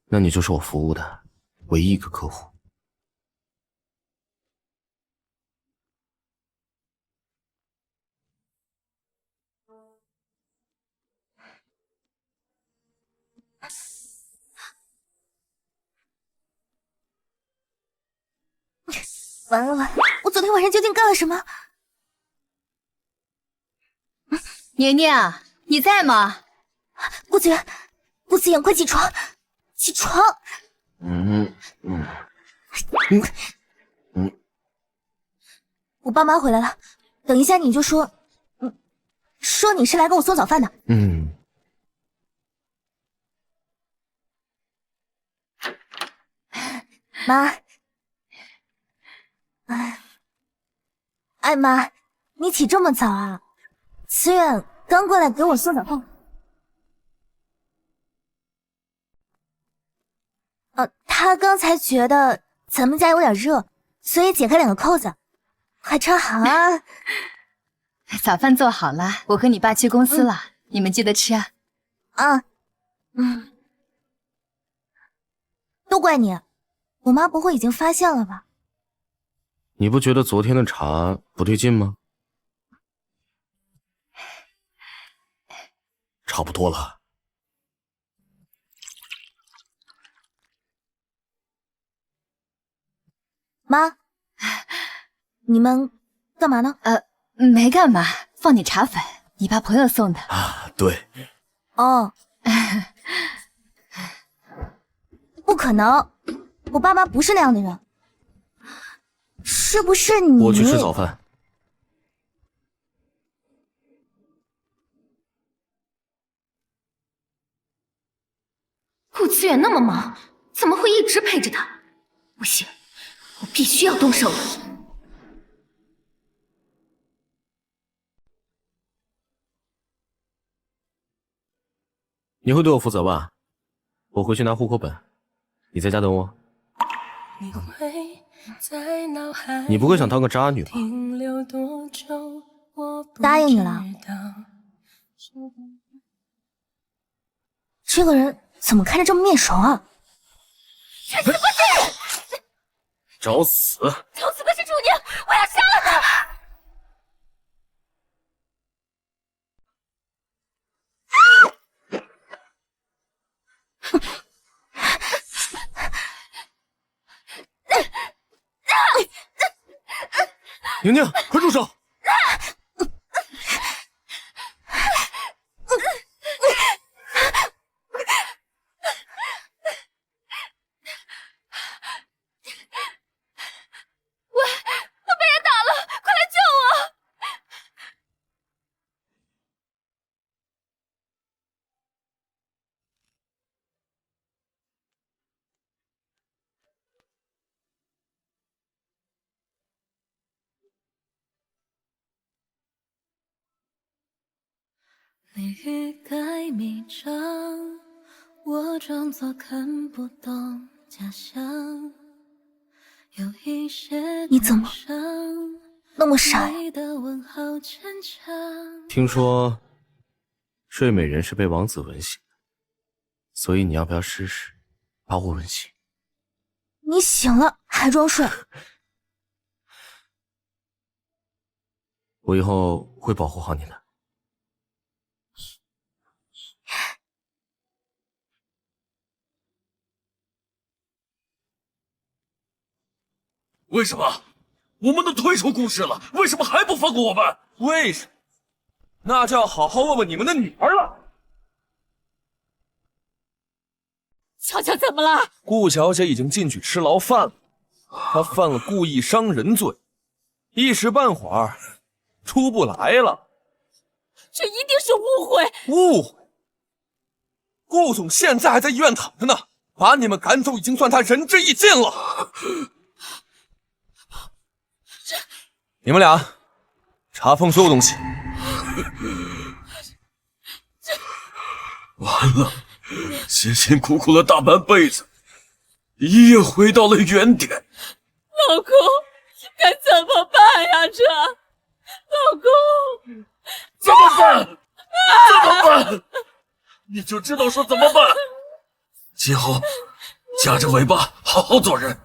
那你就是我服务的唯一一个客户。完了完了，我昨天晚上究竟干了什么？年年，你在吗？顾子远，顾子远，快起床，起床！我爸妈回来了，等一下你就说，说你是来给我送早饭的。妈，哎妈，你起这么早啊？思远刚过来给我送早饭。他刚才觉得咱们家有点热，所以解开2个扣子，还差行啊。早饭做好了，我和你爸去公司了，你们记得吃啊。都怪你，我妈不会已经发现了吧？你不觉得昨天的茶不对劲吗？差不多了。妈，你们干嘛呢？没干嘛，放点茶粉，你爸朋友送的。对。哦，不可能，我爸妈不是那样的人。是不是你？我去吃早饭。顾思远那么忙，怎么会一直陪着他？不行，我必须要动手了。你会对我负责吧？我回去拿户口本，你在家等我。你不会想当个渣女吧？答应你了。这个人怎么看着这么面熟啊？去死吧去！找死！找死吧是主娘，我要杀了他！宁宁，快住手！我被人打了，快来救我！你欲盖弥彰，我装作看不懂假象。有一些你怎么那么傻呀？听说睡美人是被王子吻醒的，所以你要不要试试把我吻醒？你醒了还装睡？我以后会保护好你的。为什么？我们都退出顾氏了，为什么还不放过我们？为什么？那就要好好问问你们的女儿了。乔乔怎么了？顾小姐已经进去吃牢饭了，她犯了故意伤人罪，一时半会儿出不来了。这一定是误会。误会？顾总现在还在医院躺着呢，把你们赶走已经算他仁至义尽了。你们俩查封所有东西。完了，辛辛苦苦了大半辈子，一夜回到了原点。老公，该怎么办呀？这，老公，怎么办？怎么办？你就知道说怎么办。今后夹着尾巴好好做人。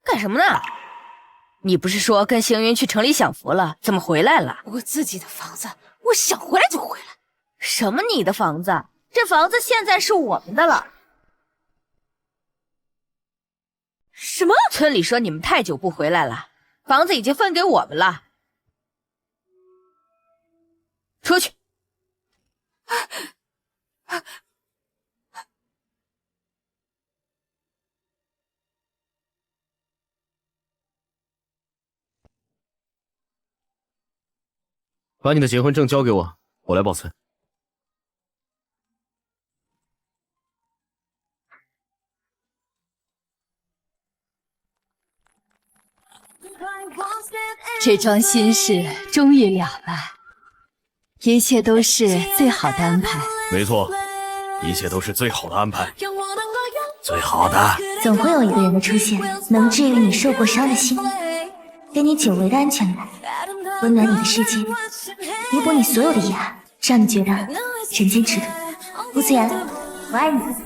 干什么呢？你不是说跟行云去城里享福了，怎么回来了？我自己的房子，我想回来就回来。什么你的房子？这房子现在是我们的了。什么？村里说你们太久不回来了，房子已经分给我们了。出去。把你的结婚证交给我，我来保存。这桩心事终于了了，一切都是最好的安排。没错，一切都是最好的安排，最好的。总会有一个人的出现，能治愈你受过伤的心，给你久违的安全感，温暖你的世界，弥补你所有的遗憾，让你觉得人间值得。吴思言，我爱你。